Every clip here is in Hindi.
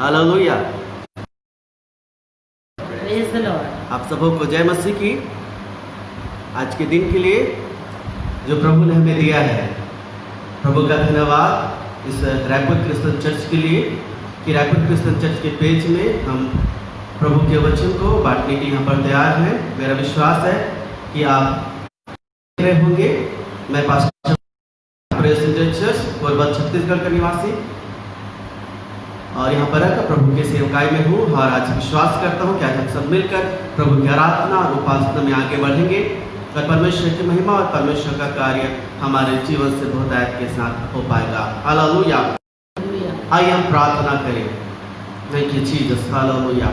हालेलुया। Praise the Lord. आप सबों को जय मसीह की। आज के दिन के लिए जो प्रभु ने हमें दिया है, प्रभु का धन्यवाद इस रायपुर क्रिश्चियन चर्च के लिए कि रायपुर क्रिश्चियन चर्च के पेज में हम प्रभु के वचन को बांटने के लिए यहाँ पर तैयार हैं। मेरा विश्वास है कि आप रहे होंगे। मैं पास्टर चर्च कोरबा छत्तीसगढ़ का निवासी और यहाँ पर आकर प्रभु के सेवकाई में हूँ और आज विश्वास करता हूँ कि आज हम सब मिलकर प्रभु की आराधना और उपासना में आगे बढ़ेंगे और परमेश्वर की महिमा और परमेश्वर का कार्य हमारे जीवन से बहुतायत के साथ हो पाएगा। हालेलुया। आइए हम प्रार्थना करें। Thank you Jesus. हालेलुया।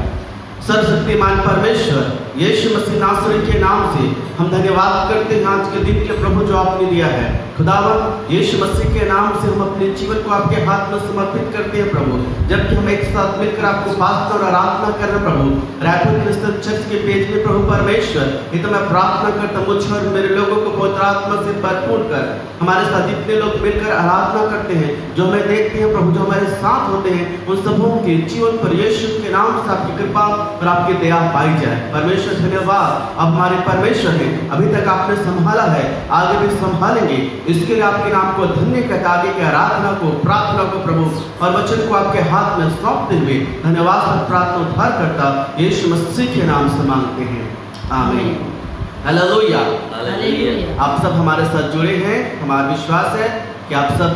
सर्वशक्तिमान परमेश्वर यीशु मसीह नासरी के नाम से हम धन्यवाद करते हैं आज के दिन के प्रभु जो आपने दिया है। खुदावन यीशु मसीह के नाम से हम अपने जीवन को आपके हाथ में समर्पित करते हैं प्रभु। जबकि हम एक साथ मिलकर आपको उपासना और आराधना कर रहे प्रभु रायपुर क्रिश्चियन चर्च के पेज में प्रभु परमेश्वर, ये तो मैं प्रार्थना करता हूँ मुझे और मेरे लोगों को पवित्र आत्मा से भरपूर कर। हमारे साथ जितने लोग मिलकर आराधना करते हैं, जो हमें देखते हैं प्रभु, जो हमारे साथ होते हैं, उन सबों के जीवन पर यीशु के नाम से आपकी कृपा और आपकी दया पाई जाए। परमेश्वर धन्यवाद। अब हमारे परमेश्वर है, अभी तक आपने संभाला है, आगे भी संभालेंगे। इसके लिए आपके नाम को धन्य कहता, आगे की आराधना को, प्रार्थना को प्रभु और वचन को आपके हाथ में सौंपते हुए धन्यवाद और प्रार्थना उद्धार करता यीशु मसीह के नाम से मांगते हैं, आमीन। हालेलुया। आप सब हमारे साथ जुड़े हैं। हमारा विश्वास है कि आप सब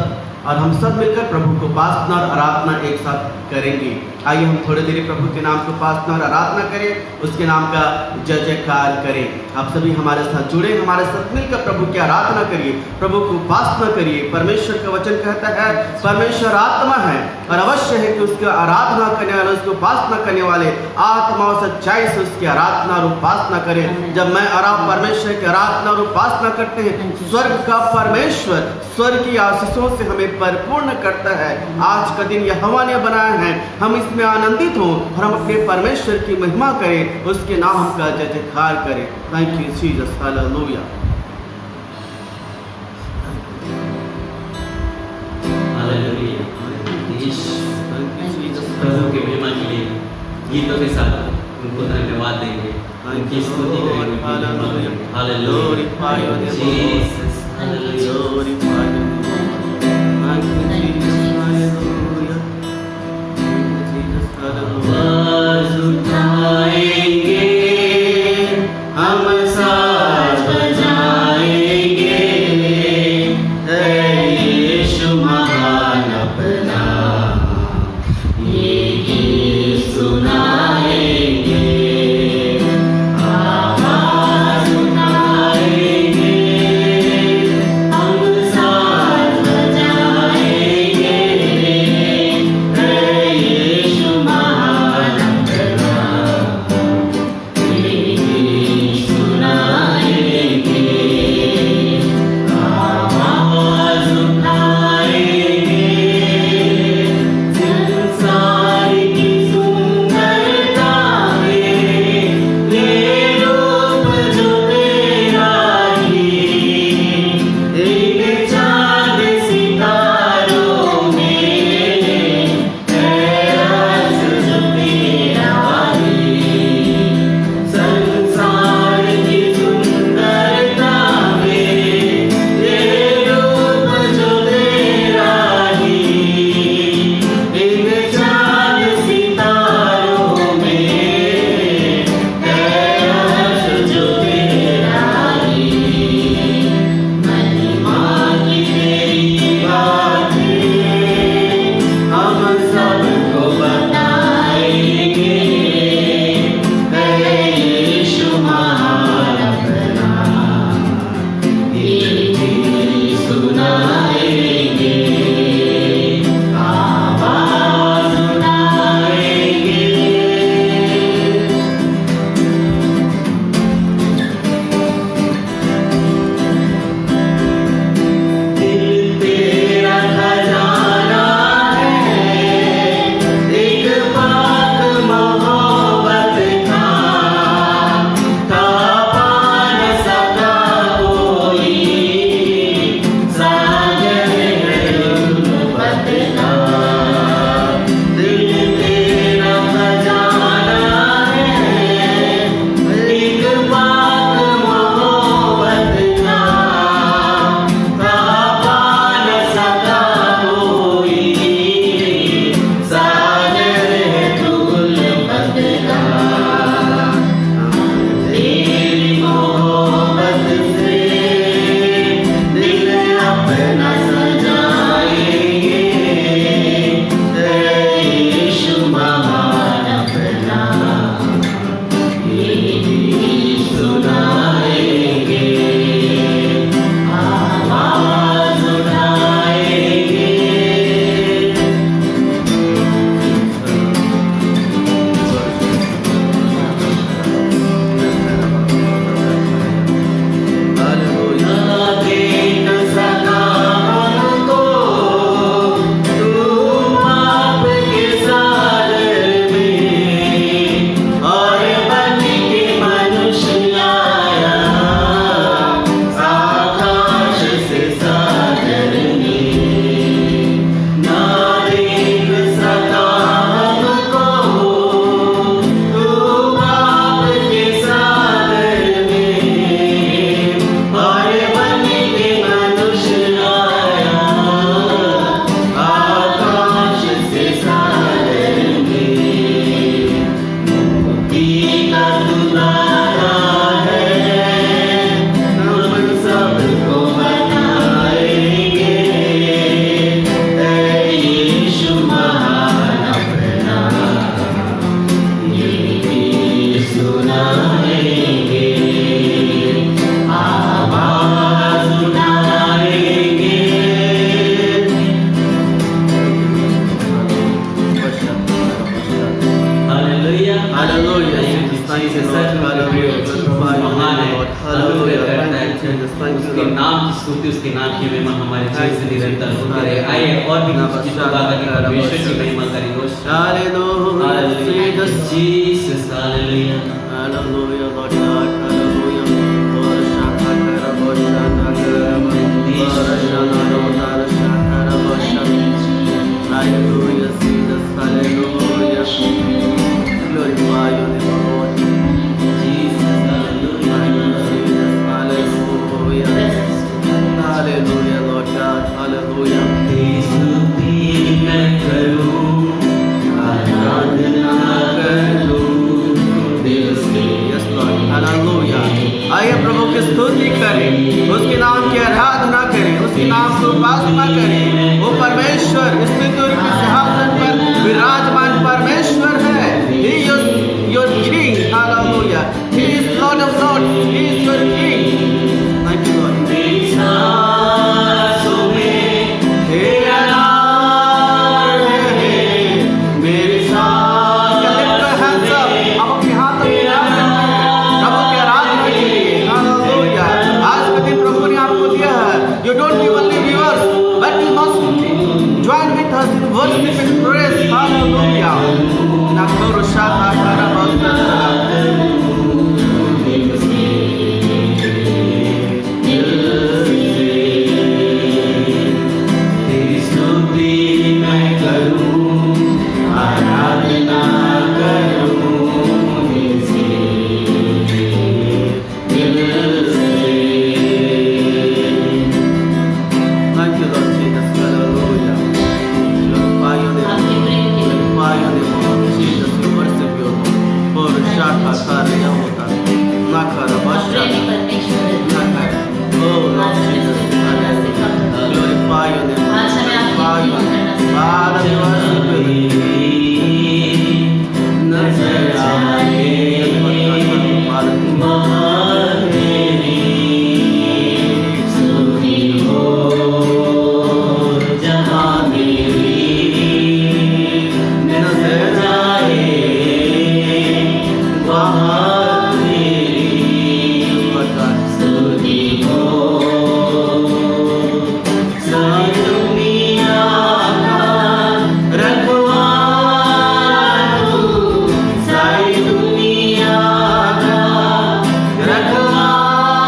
और हम सब मिलकर प्रभु को उपासना और आराधना एक साथ करेंगे। आइए हम थोड़ी देर प्रभु के नाम को उपासना और आराधना करें, उसके नाम का जय जयकार करें। आप सभी हमारे साथ जुड़े, हमारे साथ मिलकर प्रभु की आराधना करिए, प्रभु को उपासना करिए। परमेश्वर का वचन कहता है परमेश्वर आत्मा है और अवश्य है कि उसकी आराधना करने वाले, उसकी उपासना करने वाले आत्मा और सच्चाई से उसकी आराधना और उपासना करें। जब मैं और आप परमेश्वर की आराधना और उपासना करते हैं, स्वर्ग का परमेश्वर स्वर्ग की आशीषों से हमें परिपूर्ण करता है। आज का दिन यहोवा ने बनाया है, हम इसमें आनंदित हों और हम अपने परमेश्वर की महिमा करें, उसके नाम का जय जयकार करें। Thank you Jesus. Hallelujah. Hallelujah. प्रभु की महिमा के लिए गीतों के साथ उनको धन्यवाद देंगे, उनकी स्तुति करेंगे। हालेलुया। जीसस। हालेलुया। आवाज उठाएंगे, हम साथ बजाएंगे, यीशु महान अपना ये गीत सुनाएंगे। आवाज उठाएंगे, हम साथ Hallelujah, Jesus, thank you, Lord. Hallelujah, glorify your name, Lord. Hallelujah, thank you, Jesus, thank you, उसके Lord. नाम की स्तुति, उसके नाम की महिमा हमारे जीवन से निरंतर होती रहे। आइए और भी कुछ गीतों गा कर परमेश्वर की महिमा करें। Hallelujah, Jesus, Jesus, hallelujah. hallelujah, Lord God, hallelujah. Lord, Shakara, Lord, Shakara, Lord, Shakara, Lord, hallelujah, Jesus, hallelujah. Glorify your name, Lord. Jesus, hallelujah. Jesus, hallelujah. Hallelujah, Lord God, hallelujah. तेरी स्तुति मैं करूं, आराधना करूं दिल से। Yes, Lord, hallelujah. आइए प्रभु की स्तुति करें, उसके नाम की आराधना करें, उसके नाम की उपासना करें। वो परमेश्वर स्तुति के सिंहासन पर विराजमान परमेश्वर है। He is your King, hallelujah. He is Lord of Lords, He is your King. Thank you, Lord. मेरी सांसों में तेरा नाम है, मेरे साथ लिफ्ट हैंड्स अप, आप अपने हाथ में प्रभु की आराधना के लिए, हालेलुया। आज के दिन प्रभु ने आपको दिया है। You don't be only viewers, but you must join with us in worship and praise, hallelujah. Nakoro shaka karabasta. तेरी स्तुति मैं करूं, आराधना करूं दिल से, दिल से। Thank you, Lord Jesus, hallelujah. Glorify your name, glorify your name, Lord Jesus, we worship you, Lord. For shaka karya hota, nakara basha, nakara. Oh, Lord Jesus, hallelujah. Glorify your name, glorify your name. Father, we worship you. नजर आए Father, मेरी स्तुति हो जहाँ मेरी नजर आए वहाँ मेरी स्तुति हो। सारी दुनिया का रखवाला तू, सारी दुनिया का रखवाला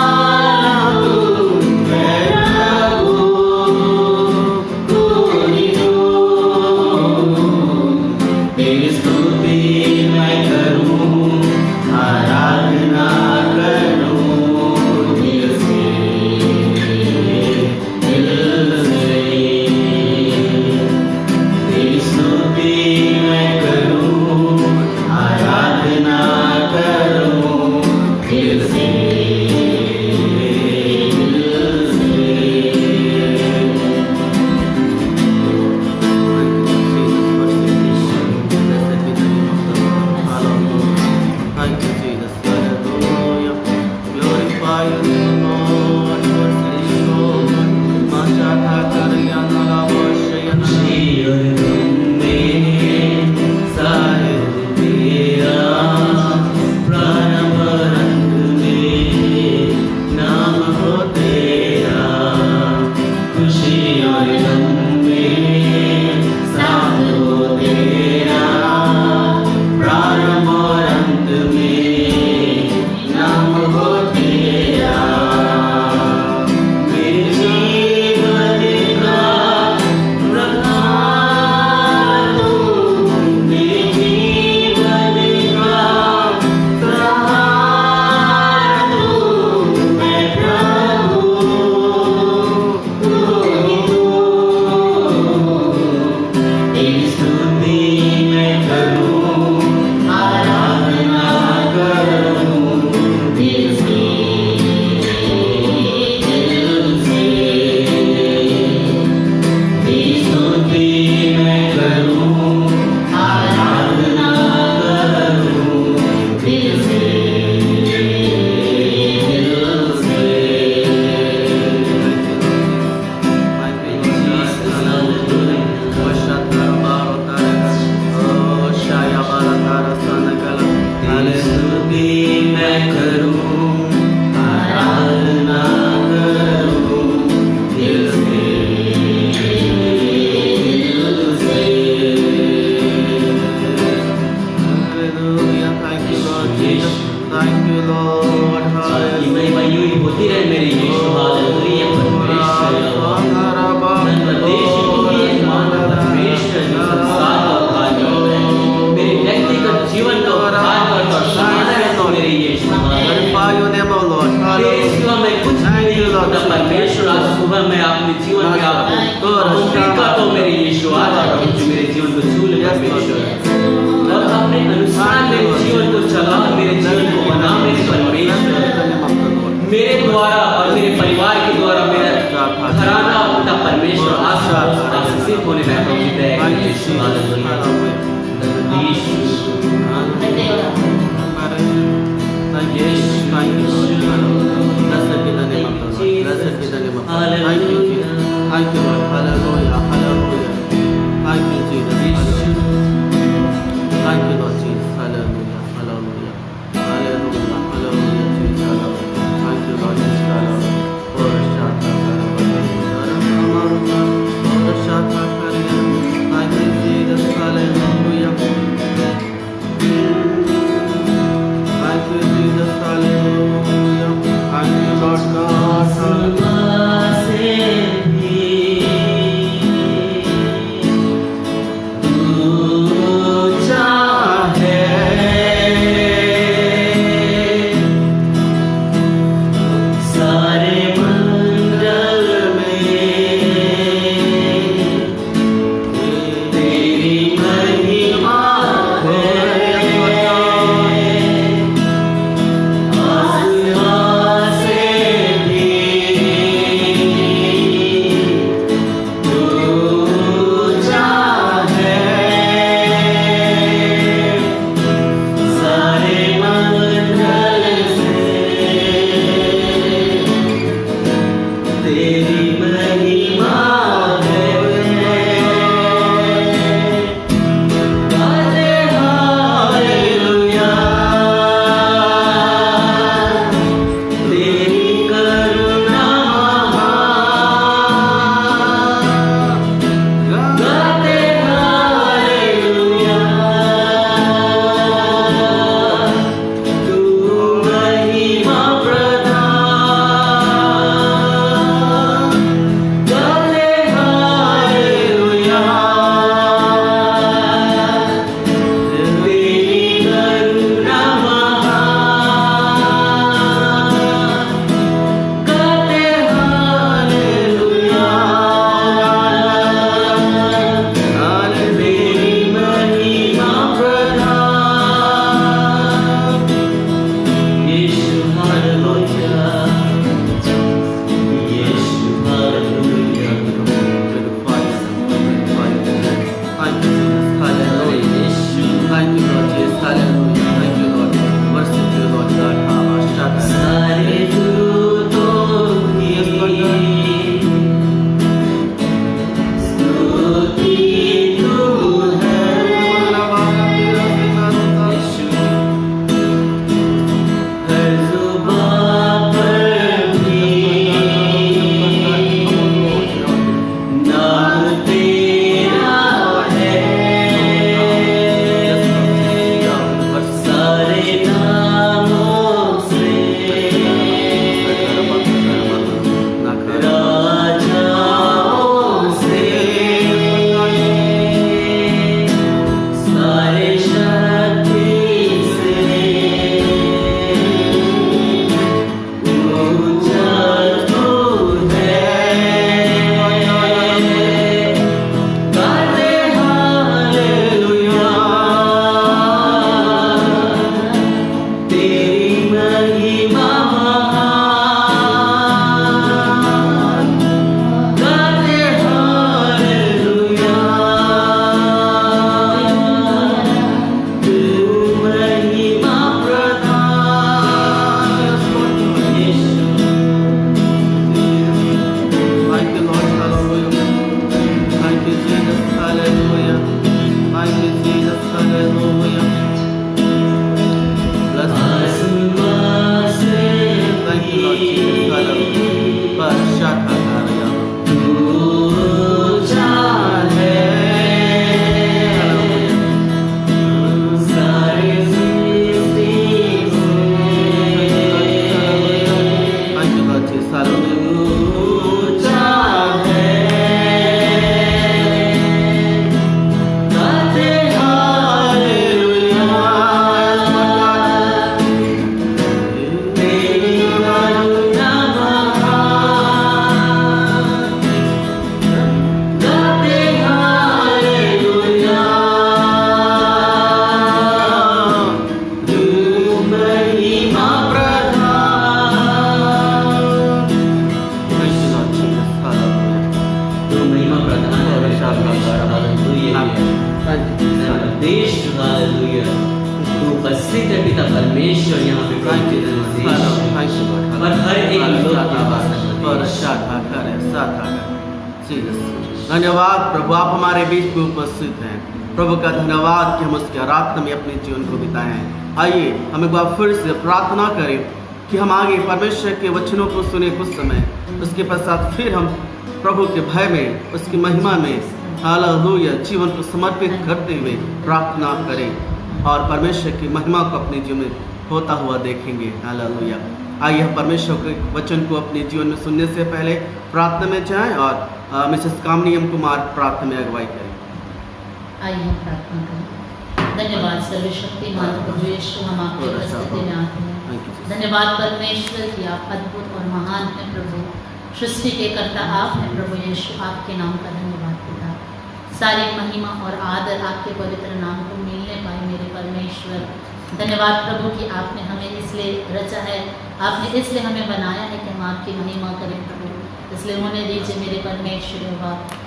तू, मैं प्रभु तू ही तू। तेरी स्तुति मैं करूं, आराधना करूं दिल से, दिल से। तेरी स्तुति मैं करूं, आराधना करूं दिल से, दिल से। Thank you, Jesus. Hallelujah. Glorify your name, Lord. Worship you, Lord. Machata karyana lavashayana. जीवन में सारे तेरा, प्रारंभ अंत में नाम हो तेरा। खुशी और गम में साथ हो तेरा, प्रारंभ और अंत में नाम हो तेरा। मेरे जीवन का रखवाला तू, मेरे जीवन का सहारा तू, मैं प्रभु तू ही तू। तेरी स्तुति मैं करूं, आराधना करूं दिल से, दिल से। तेरी स्तुति मैं करूं, आराधना करूं दिल से, दिल से। Thank you, Lord. Hallelujah. Washata barotara. Oh, Shaya परमेश्वर। और अपने अनुसार मेरे जीवन को चला, मेरे जीवन को बना मेरे परमेश्वर। मेरे द्वारा और मेरे परिवार के द्वारा मेरा घराना अपना परमेश्वर आशीषित होने में प्रवृत्त है। यीशु हालेलुया। यीशु देश हालेलुया तू उपस्थित है पिता परमेश्वर यहाँ पे प्रभु के देश और हर एक लोग के पास धन्यवाद प्रभु, आप हमारे बीच में उपस्थित हैं। प्रभु का धन्यवाद कि हम उसके आराधना में अपने जीवन को बिताए हैं। आइए हम एक बार फिर से प्रार्थना करें कि हम आगे परमेश्वर के वचनों को सुने कुछ समय, उसके पश्चात फिर हम प्रभु के भय में, उसकी महिमा में हालेलुया जीवन को समर्पित करते हुए प्रार्थना करें और परमेश्वर की महिमा को अपने जीवन में होता हुआ देखेंगे। हालेलुया। आइए हम परमेश्वर के वचन को अपने जीवन में सुनने से पहले प्रार्थना में जाएं और मिसेस कामनी एम कुमार प्रार्थना में अगुवाई करें। आइए हम प्रार्थना करें। धन्यवाद सर्वशक्तिमान प्रभु यीशु, हम आपकी उपस्थिति में आते हैं। धन्यवाद परमेश्वर कि आप अद्भुत और महान हैं प्रभु, सृष्टि के कर्ता आप हैं प्रभु यीशु। आपके नाम का धन्यवाद पिता। सारी महिमा और आदर आपके पवित्र नाम को मिलने पाए मेरे परमेश्वर। धन्यवाद प्रभु कि आपने हमें इसलिए रचा है, आपने इसलिए हमें बनाया है कि हम आपकी महिमा करें प्रभु। इसलिए होने दीजिए मेरे परमेश्वर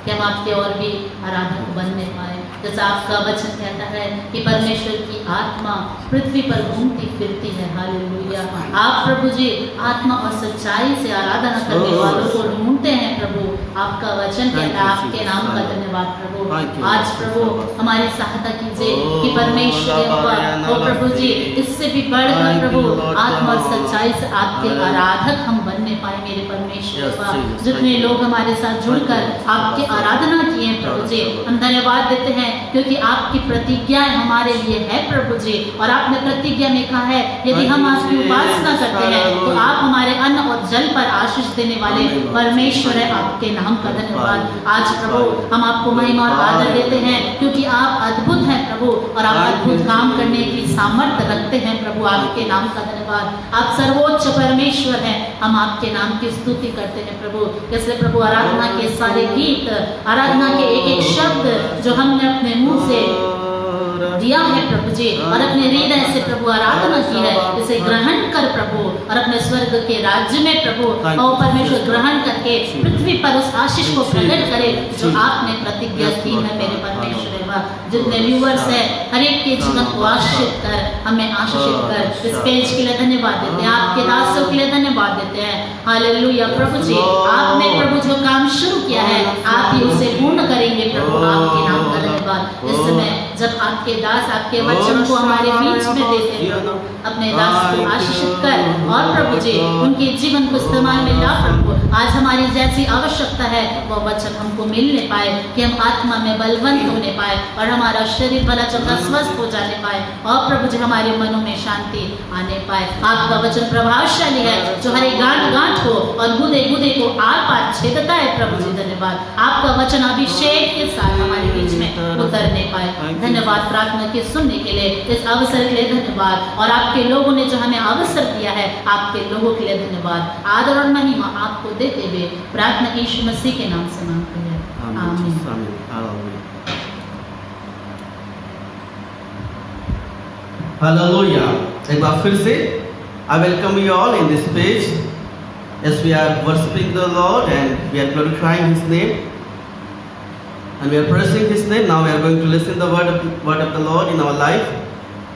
कि हम आपके और भी आराधक बनने पाए। जैसा आपका वचन कहता है कि परमेश्वर की आत्मा पृथ्वी पर घूमती फिरती है। हालेलुया। आप प्रभु जी आत्मा और सच्चाई से आराधना करने वालों को ढूंढते हैं प्रभु। आपका वचन कहता है, आपके नाम का धन्यवाद प्रभु। आज प्रभु हमारी सहायता कीजिए कि परमेश्वर ओ प्रभु जी इससे भी बढ़कर प्रभु आत्मा और सच्चाई से आपके आराधक हम बनने पाए मेरे परमेश्वर। जितने लोग हमारे साथ जुड़कर आपकी आराधना किए प्रभु जी, हम धन्यवाद देते हैं क्योंकि आपकी प्रतिज्ञा हमारे लिए है प्रभु जी। और आपने प्रतिज्ञा में कहा है यदि हम आपकी उपासना करते हैं तो आप हमारे अन्न और जल पर आशीष देने वाले परमेश्वर है। आपके नाम का धन्यवाद। आज प्रभु हम आपको महिमा और आदर देते हैं क्योंकि आप अद्भुत हैं प्रभु और आप अद्भुत काम करने की सामर्थ्य रखते हैं प्रभु। आपके नाम का धन्यवाद। आप सर्वोच्च परमेश्वर हैं, हम आपके नाम की स्तुति करते हैं प्रभु। इसलिए प्रभु आराधना के सारे गीत, आराधना के एक एक शब्द जो हमने अपने मुंह से दिया है प्रभु जी और अपने हृदय से प्रभु आराधना की है, इसे ग्रहण कर प्रभु और अपने स्वर्ग के राज्य में प्रभु और परमेश्वर ग्रहण करके पृथ्वी पर उस आशीष को प्रकट करे जो आपने प्रतिज्ञा की है मेरे परमेश्वर। जितने व्यूअर्स है हर एक के जीवन को आशीषित कर, हमें आशीषित कर। इस पेज के लिए धन्यवाद देते हैं, आपके दासों के लिए धन्यवाद देते हैं। हालेलुया प्रभु जी, आपने प्रभु जो काम शुरू किया है आप ही उसे पूर्ण करेंगे प्रभु। आपके नाम का धन्यवाद। इस समय जब आपके दास आपके वचन को हमारे बीच में देते हैं अपने दास को आशीषित कर और प्रभु जी उनके जीवन को इस्तेमाल में ला प्रभु। आज हमारी जैसी आवश्यकता है वह वचन हमको मिलने पाए कि हम आत्मा में बलवंत होने पाए और हमारा शरीर भला चंगा स्वस्थ हो जाने पाए और प्रभु जी हमारे मनों में शांति आने पाए। आपका वचन प्रभावशाली है जो हर एक गांठ गांठ को और गुदे गुदे को आर पार छेदता है प्रभु जी। धन्यवाद। आपका वचन अभिषेक के साथ हमारे बीच में उतरने पाए। धन्यवाद प्रार्थना के सुनने के लिए, इस अवसर के लिए धन्यवाद और आपके लोगों ने जो हमें अवसर दिया है आपके लोगों के लिए धन्यवाद। आदर और महिमा आपको देते हुए प्रार्थना यीशु मसीह के नाम से मांगते हैं, आमीन। हालेलुया। एक बार फिर से I welcome you all in this page as we are worshiping the Lord and we are glorifying His name and we are praising His name. Now we are going to listen the word of the Lord in our life.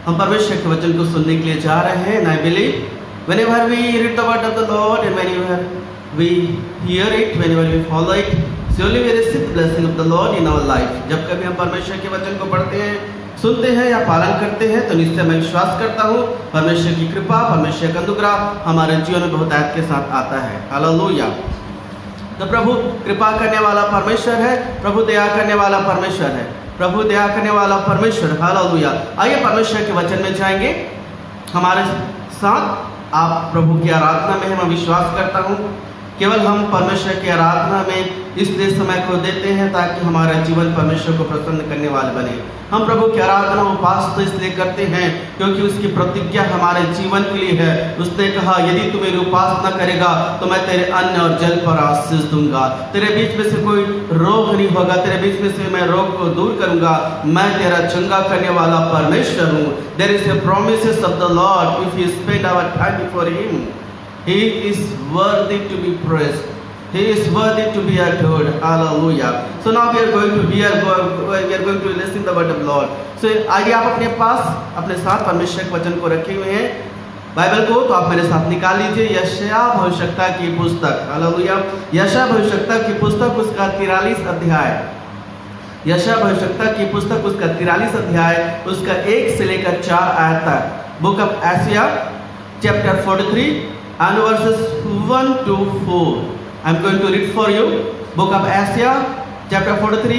हम परमेश्वर के वचन को सुनने के लिए जा रहे हैं। And I believe whenever we read the word of the Lord and whenever we hear it, whenever we follow it, surely we receive the blessing of the Lord in our life. जब कभी हम परमेश्वर के वचन को पढ़ते हैं, सुनते हैं या पालन करते हैं तो निश्चय मैं विश्वास करता हूँ परमेश्वर की कृपा, परमेश्वर का अनुग्रह हमारे जीवन में बहुतायत के साथ आता है। हालेलुया। तो प्रभु कृपा करने वाला परमेश्वर है, प्रभु दया करने वाला परमेश्वर है, प्रभु दया करने वाला परमेश्वर। हालेलुया। आइए परमेश्वर के वचन में जाएंगे हमारे साथ। आप प्रभु की आराधना में मैं विश्वास करता हूँ केवल हम परमेश्वर की आराधना में इसलिए समय को देते हैं ताकि हमारा जीवन परमेश्वर को प्रसन्न करने वाले बने। हम प्रभु की आराधना उपास तो इसलिए करते हैं क्योंकि उसकी प्रतिज्ञा हमारे जीवन के लिए है। उसने कहा यदि तू मेरी उपासना करेगा तो मैं तेरे अन्न और जल पर आशीष दूंगा, तेरे बीच में से कोई रोग नहीं होगा, तेरे बीच में से मैं रोग को दूर करूंगा, मैं तेरा चंगा करने वाला परमेश्वर हूँ। There is a promises of the lord if we spend our time before him, he is worthy to be praised. He is worthy to be adored. Hallelujah. So now we are going to listen the word of Lord. So आइए आप अपने पास अपने साथ परमेश्वर के वचन को रखे हुए हैं बाइबल को, तो आप मेरे साथ निकाल लीजिए यशायाह भविष्यवक्ता की पुस्तक। हालेलुया। यशायाह भविष्यवक्ता की पुस्तक उसका 43 अध्याय। यशायाह भविष्यवक्ता की पुस्तक उसका 43 अध्याय उसका 1 से लेकर 4 आयत तक। Book of आइज़ाया chapter 43 and verses 1 to 4. I am going to read for you. Book of Isaiah chapter 43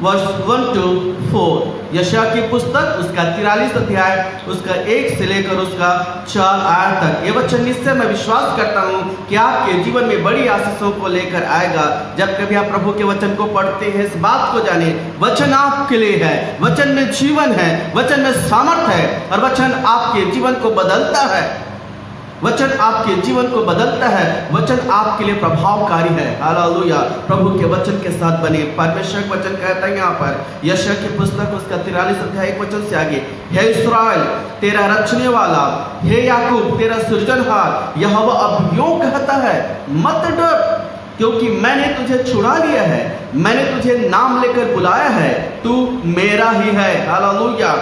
verse 1 to 4. यशायाह की पुस्तक उसका 43 अध्याय उसका 1 से लेकर उसका 4 आयत तक। ये वचन निश्चय मैं विश्वास करता हूँ कि आपके जीवन में बड़ी आशीषों को लेकर आएगा। जब कभी आप प्रभु के वचन को पढ़ते हैं इस बात को जाने, वचन आपके लिए है, वचन में जीवन है, वचन में सामर्थ है और वचन आपके जीवन को बदलता है। वचन आपके जीवन को बदलता है, वचन आपके लिए प्रभावकारी है। हालेलुया। प्रभु के वचन के साथ बने। परमेश्वर का वचन कहता है यहाँ पर यशायाह की पुस्तक उसका 43 अध्याय 1 वचन से आगे, हे इस्राएल तेरा रचने वाला, हे याकूब तेरा सृजनहार यहोवा अब यूं कहता है, मत डर क्योंकि मैंने तुझे छुड़ा लिया है, मैंने तुझे नाम लेकर बुलाया है, तू मेरा ही है। हालेलुया।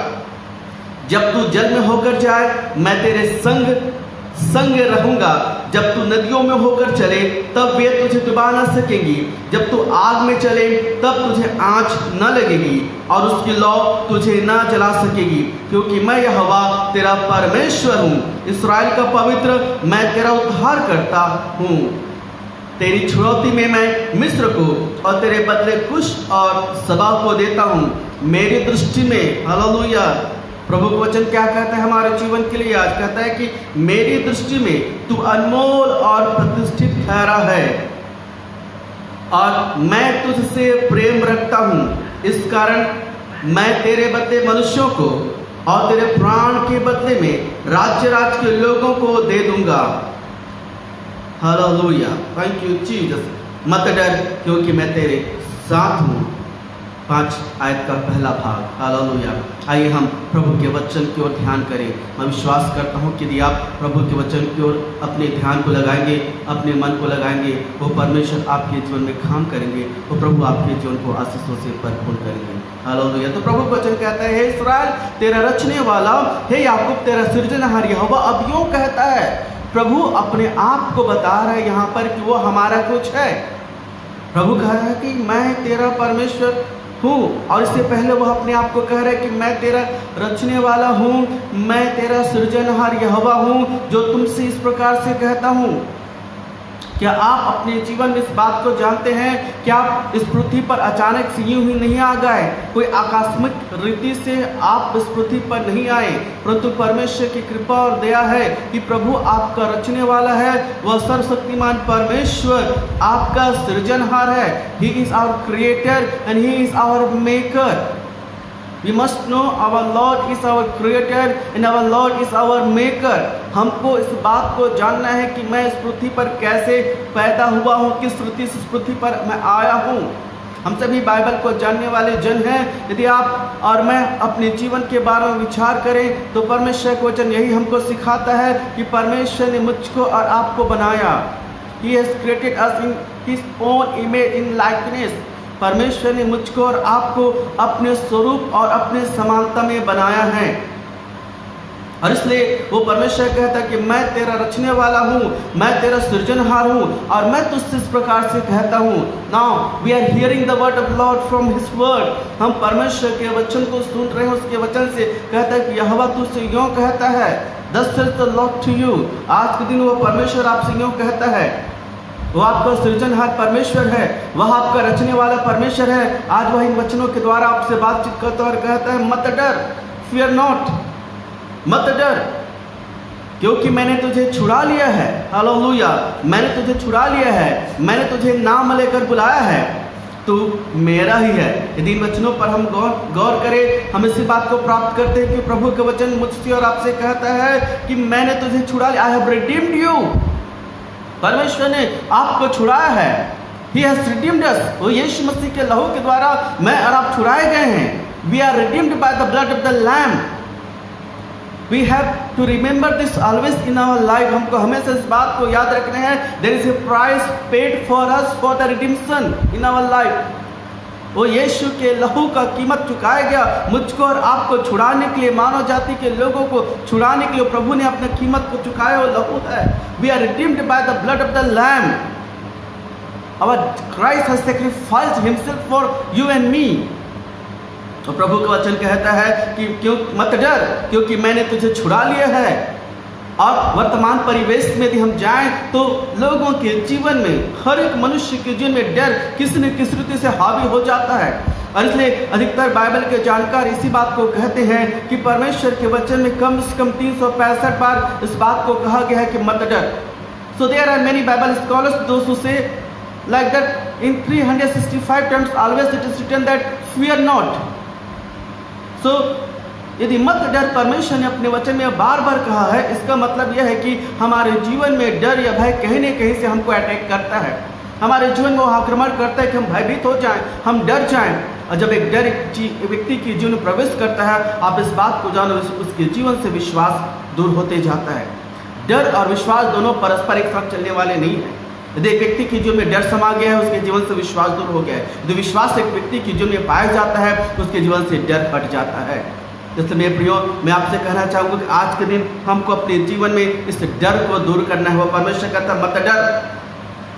जब तू जल में होकर जाए मैं तेरे संग रहूंगा, जब तू नदियों में होकर चले तब वे तुझे डुबा न सकेंगी, जब तू आग में चले तब तुझे आंच न लगेगी और उसकी लौ तुझे न जला सकेगी, क्योंकि मैं यहोवा तेरा परमेश्वर हूँ, इस्राएल का पवित्र, मैं तेरा उद्धार करता हूँ। तेरी छुड़ौती में मैं मिस्र को और तेरे बदले कुश और सबा को देता हूँ। मेरी दृष्टि में, हालेलुया, प्रभु का वचन क्या कहता है हमारे जीवन के लिए? आज कहता है कि मेरी दृष्टि में तू अनमोल और प्रतिष्ठित ठहरा है और मैं तुझसे प्रेम रखता हूँ, इस कारण मैं तेरे बदले मनुष्यों को और तेरे प्राण के बदले में राज्य के लोगों को दे दूंगा। हालेलुया। Thank you Jesus. मत डर क्योंकि मैं तेरे साथ हूँ। 5 आयत का पहला भाग। हालेलुया। आइए हम प्रभु के वचन की ओर ध्यान करें। मैं विश्वास करता हूँ कि यदि आप प्रभु के वचन की ओर अपने ध्यान को लगाएंगे, अपने मन को लगाएंगे, वो परमेश्वर आपके जीवन में काम करेंगे, वो प्रभु आपके जीवन को आशीषों से भरपूर करेंगे। हालेलुया। तो प्रभु का वचन कहता है, हे इस्राएल तेरा रचने वाला, हे याकूब तेरा सृजनहार यहोवा अब यूं कहता है। प्रभु अपने आप को बता रहा है यहाँ पर कि वो हमारा कुछ है। प्रभु कह रहा है कि मैं तेरा परमेश्वर हूँ, और इससे पहले वह अपने आप को कह रहा है कि मैं तेरा रचने वाला हूँ, मैं तेरा सृजनहार यहोवा हूँ, जो तुमसे इस प्रकार से कहता हूँ। क्या आप अपने जीवन में इस बात को जानते हैं कि आप इस पृथ्वी पर अचानक से यूं ही नहीं आ गए, कोई आकस्मिक रीति से आप इस पृथ्वी पर नहीं आए, परंतु परमेश्वर की कृपा और दया है कि प्रभु आपका रचने वाला है, वह सर्वशक्तिमान परमेश्वर आपका सृजनहार है। He is our creator and he is our maker. We must know our Lord is our creator and our Lord is our maker. हमको इस बात को जानना है कि मैं इस पृथ्वी पर कैसे पैदा हुआ हूँ, किस रीति से इस पृथ्वी पर मैं आया हूँ। हम सभी बाइबल को जानने वाले जन हैं। यदि आप और मैं अपने जीवन के बारे में विचार करें तो परमेश्वर का वचन यही हमको सिखाता है कि परमेश्वर ने मुझको और आपको बनाया। He has created us in His own image in likeness. परमेश्वर ने मुझको और आपको अपने स्वरूप और अपने समानता में बनाया है, और इसलिए वो परमेश्वर कहता है कि मैं तेरा रचने वाला हूँ, मैं तेरा सृजनहार हूँ, और मैं तुझसे इस प्रकार से कहता हूँ। Now we are hearing the word of lord from his word. हम परमेश्वर के वचन को सुन रहे हैं, उसके वचन से कहता है कि यहोवा तुझसे यूं कहता है, thus says the Lord to you। आज के दिन वो परमेश्वर आपसे यूं कहता है। वो आपका सृजनहार परमेश्वर है, वह आपका रचने वाला परमेश्वर है। आज वह इन वचनों के द्वारा आपसे बातचीत करता और कहता है, मत डर, फियर नॉट, मत डर, क्योंकि मैंने तुझे छुड़ा लिया है। हालेलुया। मैंने तुझे छुड़ा लिया है, मैंने तुझे नाम लेकर बुलाया है, तू मेरा ही है। यदि इन वचनों पर हम गौर करें, हम इसी बात को प्राप्त करते हैं कि प्रभु का वचन मुझसे और आपसे कहता है कि मैंने तुझे छुड़ा लिया। I have redeemed you. परमेश्वर ने आपको छुड़ाया है। He has redeemed us। वो यीशु मसीह के लहू के द्वारा मैं और आप छुड़ाए गए हैं। We are redeemed by the blood of the Lamb। We have to remember this always in our life. हमको हमेशा इस बात को याद रखना है. There is a price paid for us for the redemption in our life. वो यीशु के लहू का कीमत चुकाया गया मुझको और आपको छुड़ाने के लिए, मानव जाति के लोगों को छुड़ाने के लिए प्रभु ने अपने कीमत को चुकाया. वो लहू है. We are redeemed by the blood of the Lamb. Our Christ has sacrificed himself for you and me. तो प्रभु का वचन कहता है कि क्यों मत डर, क्योंकि मैंने तुझे छुड़ा लिया है. और वर्तमान परिवेश में यदि हम जाएं तो लोगों के जीवन में, हर एक मनुष्य के जीवन में डर किसी न किसी रीति से हावी हो जाता है. और इसलिए अधिकतर बाइबल के जानकार इसी बात को कहते हैं कि परमेश्वर के वचन में कम से कम 365 बार इस बात को कहा गया है कि मत डर. So there are many Bible scholars those who say like that in 365 times always it is written that fear not. So यदि मत डर परमेश्वर ने अपने वचन में बार बार कहा है, इसका मतलब यह है कि हमारे जीवन में डर या भय कहीं न कहीं से हमको अटैक करता है. हमारे जीवन में वो आक्रमण करता है कि हम भयभीत हो जाएं, हम डर जाएं. और जब एक डर एक व्यक्ति के जीवन में प्रवेश करता है, आप इस बात को जानो, उसके जीवन से विश्वास दूर होते जाता है. डर और विश्वास दोनों परस्पर एक साथ चलने वाले नहीं है. यदि एक व्यक्ति के जीवन में डर समा गया है, उसके जीवन से विश्वास दूर हो गया है. यदि विश्वास एक व्यक्ति के जीवन में पाया जाता है, उसके जीवन से डर हट जाता है. इसलिए मेरे प्रियो, मैं आपसे कहना चाहूँगा कि आज के दिन हमको अपने जीवन में इस डर को दूर करना है. वो परमेश्वर कहता है मत डर.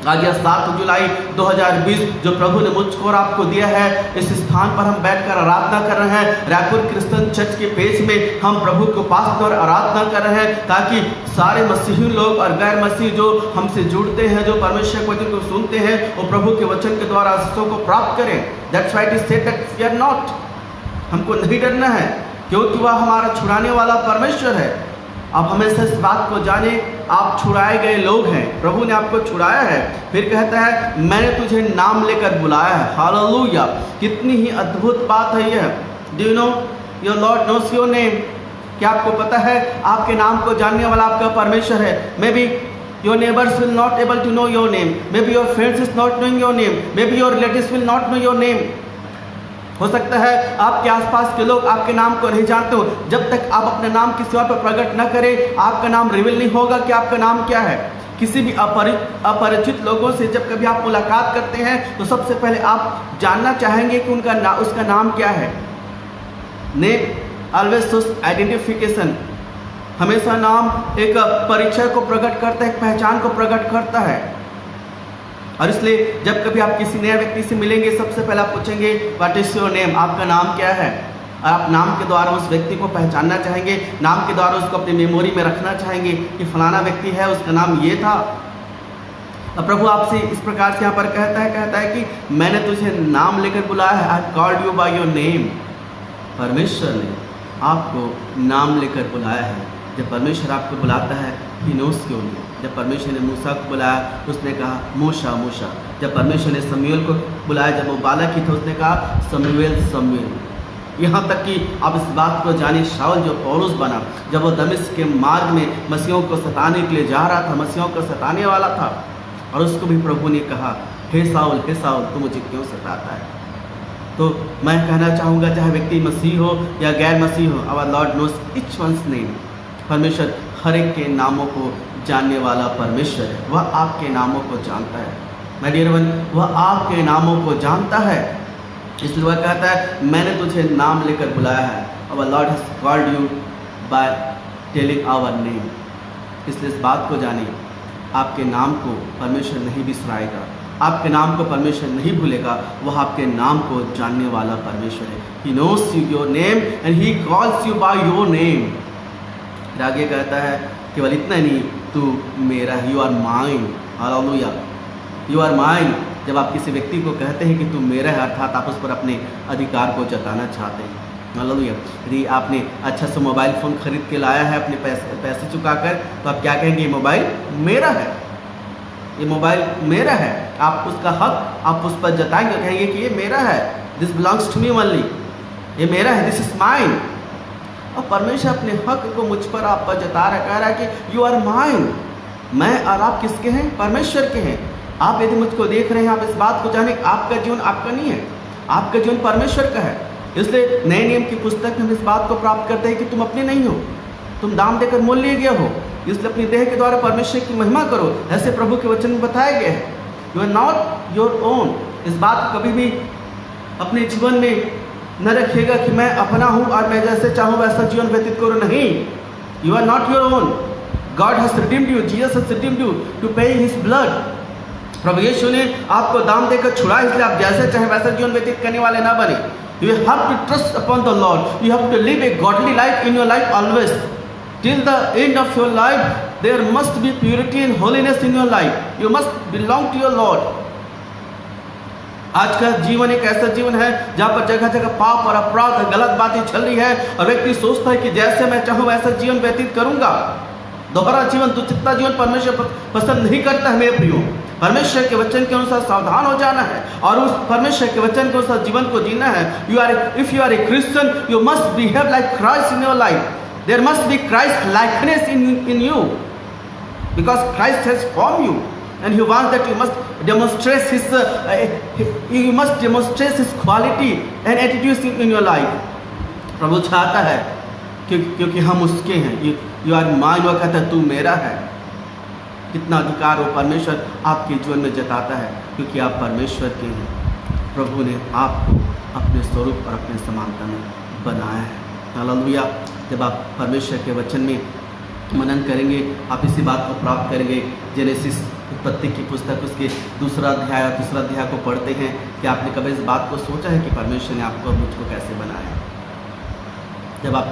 आज 7 जुलाई 2020 जो प्रभु ने मुझको और आपको दिया है, इस स्थान पर हम बैठकर आराधना कर रहे हैं. रायपुर क्रिश्चियन चर्च के पेज में हम प्रभु को पास और आराधना कर रहे हैं, ताकि सारे मसीही लोग और गैर मसीह जो हमसे जुड़ते हैं, जो परमेश्वर के वचन को सुनते हैं, वो प्रभु के वचन के द्वारा आशीषों को प्राप्त करें. That's why it is said that we are not. हमको नहीं डरना है, क्योंकि वह हमारा छुड़ाने वाला परमेश्वर है. आप हमेशा इस बात को जाने, आप छुड़ाए गए लोग हैं. प्रभु ने आपको छुड़ाया है. फिर कहता है मैंने तुझे नाम लेकर बुलाया है. हालेलुया. कितनी ही अद्भुत बात है यह. Do you know your lord knows your name. क्या आपको पता है आपके नाम को जानने वाला आपका परमेश्वर है. Maybe your neighbours will not able to know your name. Maybe your friends is not knowing your name. Maybe your relatives will not know your name. हो सकता है आपके आसपास के लोग आपके नाम को नहीं जानते हो. जब तक आप अपने नाम किसी और पर प्रकट न करें, आपका नाम रिवील नहीं होगा कि आपका नाम क्या है. किसी भी अपरिचित लोगों से जब कभी आप मुलाकात करते हैं, तो सबसे पहले आप जानना चाहेंगे कि उसका नाम क्या है. Name always shows identification. हमेशा नाम एक परिचय को प्रकट करता है, एक पहचान को प्रकट करता है. और इसलिए जब कभी आप किसी नए व्यक्ति से मिलेंगे, सबसे पहले आप पूछेंगे व्हाट इज योर नेम. आपका नाम क्या है. और आप नाम के द्वारा उस व्यक्ति को पहचानना चाहेंगे, नाम के द्वारा उसको अपनी मेमोरी में रखना चाहेंगे कि फलाना व्यक्ति है, उसका नाम ये था. और प्रभु आपसे इस प्रकार से यहाँ पर कहता है कि मैंने तुझे नाम लेकर बुलाया है. I called you by your name. परमेश्वर ने आपको नाम लेकर बुलाया है. जब परमेश्वर आपको बुलाता है, ही नोस योर नेम. जब परमेश्वर ने मूसा को बुलाया, उसने कहा मूसा मूसा. जब परमेश्वर ने शमूएल को बुलाया, जब वो बालक ही था, उसने कहा शमूएल शमूएल. यहाँ तक कि आप इस बात को जाने, शाऊल जो पौलुस बना, जब वो दमिश्क के मार्ग में मसीहों को सताने के लिए जा रहा था, मसीहों को सताने वाला था, और उसको भी प्रभु ने कहा हे साउल तू मुझे क्यों सताता है. तो मैं कहना चाहूँगा, चाहे व्यक्ति मसीह हो या गैर मसीह हो, our lord knows each one's name. परमेश्वर हर एक के नामों को जानने वाला परमेश्वर है. वह आपके नामों को जानता है. माय डियर वन, वह आपके नामों को जानता है. इसलिए वह कहता है मैंने तुझे नाम लेकर बुलाया है. Our lord has called you by telling our name. इसलिए इस बात को जानिए, आपके नाम को परमेश्वर नहीं बिसराएगा, आपके नाम को परमेश्वर नहीं भूलेगा. वह आपके नाम को जानने वाला परमेश्वर है. He knows your name and he calls you by your name. आगे कहता है केवल इतना नहीं, तू मेरा, you are mine. Hallelujah. You are mine. जब आप किसी व्यक्ति को कहते हैं कि तू मेरा है, अर्थात आप उस पर अपने अधिकार को जताना चाहते हैं. हालेलुया. यदि आपने अच्छा सा मोबाइल फ़ोन खरीद के लाया है अपने पैसे चुकाकर, तो आप क्या कहेंगे, ये मोबाइल मेरा है, ये मोबाइल मेरा है. आप उसका हक आप उस पर जताएंगे, कहेंगे कि ये मेरा है, this belongs to me only, ये मेरा है, दिस इज माइन. और परमेश्वर अपने हक को मुझ पर आप पर जता रहा, कह रहा है कि यू आर माइन. मैं और आप किसके हैं, परमेश्वर के हैं. आप यदि मुझको देख रहे हैं, आप इस बात को जाने, आपका जीवन आपका नहीं है, आपका जीवन परमेश्वर का है. इसलिए नए नियम की पुस्तक में हम इस बात को प्राप्त करते हैं कि तुम अपने नहीं हो, तुम दाम देकर मोल लिए गए हो, इसलिए अपनी देह के द्वारा परमेश्वर की महिमा करो, ऐसे प्रभु के वचन में बताया गया है। You are not your own. इस बात को कभी भी अपने जीवन में न रखिएगा कि मैं अपना हूँ और मैं जैसे चाहूँ वैसा जीवन व्यतीत करूँ। नहीं, you are not your own. God has redeemed you, Jesus has redeemed you to pay his blood. प्रभु यीशु ने आपको दाम देकर छुड़ा, इसलिए आप जैसे चाहे वैसा जीवन व्यतीत करने वाले ना बने। You have to trust upon the Lord. You have to live a godly life in your life always. Till the end of your life, there must be purity and holiness in your life. You must belong to your Lord. आज का जीवन एक ऐसा जीवन है जहाँ पर जगह जगह पाप और अपराध, गलत बातें चल रही है और व्यक्ति सोचता है कि जैसे मैं चाहूँ वैसा जीवन व्यतीत करूंगा। दोहरा जीवन, दुचित्ता जीवन परमेश्वर पसंद नहीं करता है मेरे प्रियो। परमेश्वर के वचन के अनुसार सावधान हो जाना है और उस परमेश्वर के वचन के अनुसार जीवन को जीना है। If you are a Christian, you must behave like Christ in your life. There must be Christ likeness in you, because Christ has form you and he wants that you must demonstrate his quality and attitudes in your life. प्रभु चाहता है क्योंकि हम उसके हैं। यू आर माइन, वो कहता है तू मेरा है। कितना अधिकार वो परमेश्वर आपके जीवन में जताता है, क्योंकि आप परमेश्वर के हैं। प्रभु ने आपको अपने स्वरूप और अपने समानता में बनाया है। हालेलुया। जब आप परमेश्वर के वचन में मनन करेंगे, आप इसी बात को प्राप्त करेंगे। जेनेसिस उत्पत्ति की पुस्तक उसके 2 अध्याय और 3 अध्याय को पढ़ते हैं कि आपने कभी इस बात को सोचा है कि परमेश्वर ने आपको और मुझको कैसे बनाया। जब आप